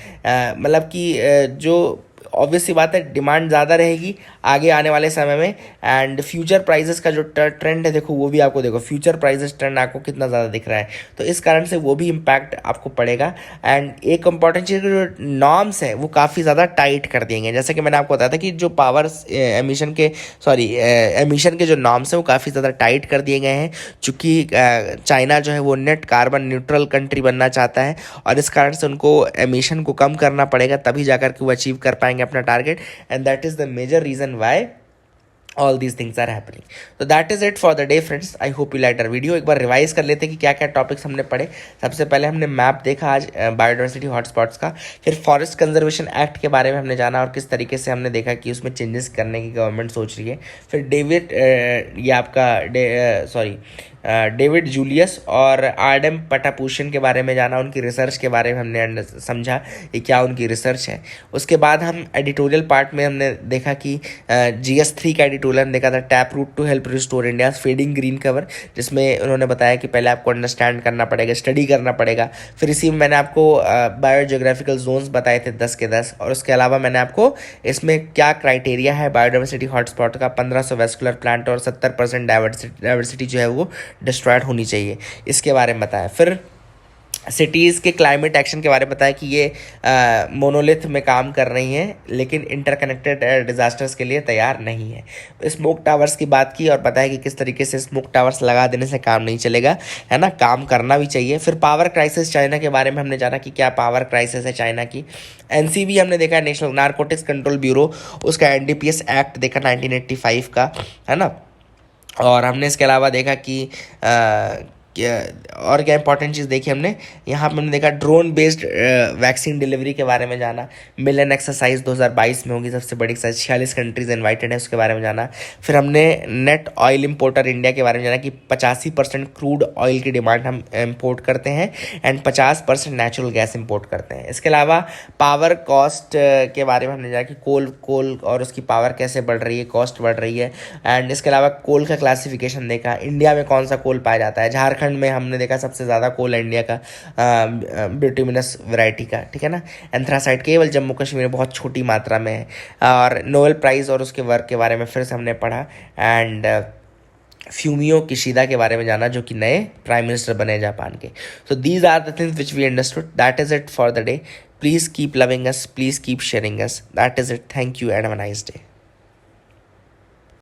Speaker 1: मतलब कि जो ऑब्वियस सी बात है, डिमांड ज़्यादा रहेगी आगे आने वाले समय में, एंड फ्यूचर प्राइजेस का जो ट्रेंड है देखो वो भी आपको देखो, फ्यूचर प्राइजेस ट्रेंड आपको कितना ज़्यादा दिख रहा है, तो इस कारण से वो भी इम्पैक्ट आपको पड़ेगा। एंड एक इंपॉर्टेंट चीज़, जो नॉर्म्स है वो काफ़ी ज़्यादा टाइट कर दिए गए। जैसे कि मैंने आपको बताया था कि जो एमिशन के जो नॉर्म्स हैं वो काफ़ी ज़्यादा टाइट कर दिए गए हैं, चूँकि चाइना जो है वो नेट कार्बन न्यूट्रल कंट्री बनना चाहता है, और इस कारण से उनको एमिशन को कम करना पड़ेगा, तभी जाकर के वो अचीव कर पाएंगे अपना target, and that is the major reason why all these things are happening. So that is it for the day friends. I hope you liked our video. एक बार रिवाइज कर लेते हैं कि क्या क्या टॉपिक्स हमने पढ़े। सबसे पहले हमने मैप देखा आज बायोडाइवर्सिटी हॉटस्पॉट्स का, फिर फॉरेस्ट कंजर्वेशन एक्ट के बारे में हमने जाना और किस तरीके से हमने देखा कि उसमें चेंजेस करने की गवर्नमेंट सोच रही है। फिर डेविड जूलियस और आरएम पटापूशन के बारे में जाना, उनकी रिसर्च के बारे में हमने समझा कि क्या उनकी रिसर्च है। उसके बाद हम एडिटोरियल पार्ट में हमने देखा कि GS3 का एडिटोरियल हमने देखा था, tap root to help restore India fading green cover, जिसमें उन्होंने बताया कि पहले आपको अंडरस्टैंड करना पड़ेगा, स्टडी करना पड़ेगा। फिर इसी में मैंने आपको बायोजियोग्राफिकल जोन्स बताए थे 10 के 10, और उसके अलावा मैंने आपको इसमें क्या क्राइटेरिया है बायोडाइवर्सिटी हॉटस्पॉट का, 1500 वेस्कुलर प्लांट और 70% डाइवर्सिटी जो है वो डिस्ट्रॉयड होनी चाहिए, इसके बारे में बताया। फिर सिटीज़ के क्लाइमेट एक्शन के बारे में बताया कि ये मोनोलिथ में काम कर रही हैं लेकिन इंटरकनेक्टेड डिजास्टर्स के लिए तैयार नहीं है। स्मोक टावर्स की बात की और बताया कि किस तरीके से स्मोक टावर्स लगा देने से काम नहीं चलेगा, है ना, काम करना भी चाहिए। फिर पावर क्राइसिस चाइना के बारे में हमने जाना कि क्या पावर क्राइसिस है चाइना की। NCB हमने देखा, नेशनल नारकोटिक्स कंट्रोल ब्यूरो, उसका NDPS एक्ट देखा 1985 का, है ना। और हमने इसके अलावा देखा कि और क्या इंपॉर्टेंट चीज़ देखी हमने यहाँ पे, हमने देखा ड्रोन बेस्ड वैक्सीन डिलीवरी के बारे में जाना। मिलन एक्सरसाइज 2022 में होगी, सबसे बड़ी एक्सरसाइज, 46 कंट्रीज इन्वाइटेड है, उसके बारे में जाना। फिर हमने नेट ऑयल इंपोर्टर इंडिया के बारे में जाना कि 85% क्रूड ऑयल की डिमांड हम इम्पोर्ट करते हैं एंड 50% नेचुरल गैस इम्पोर्ट करते हैं। इसके अलावा पावर कॉस्ट के बारे में हमने जाना कि कोल और उसकी पावर कैसे बढ़ रही है, कॉस्ट बढ़ रही है। एंड इसके अलावा कोल का क्लासिफिकेशन देखा, इंडिया में कौन सा कोल पाया जाता है। झारखंड में हमने देखा सबसे ज़्यादा कोल है इंडिया का, ब्यूटिमिनस वैरायटी का, ठीक है ना। एंथ्रासाइट केवल जम्मू कश्मीर में बहुत छोटी मात्रा में है। और नोबेल प्राइज़ और उसके वर्क के बारे में फिर से हमने पढ़ा। एंड फ्यूमियो किशिदा के बारे में जाना, जो कि नए प्राइम मिनिस्टर बने जापान के। So these are the things which we understood. That is it for the day. Please keep loving us, please keep sharing us. That is it. Thank you and have a nice day.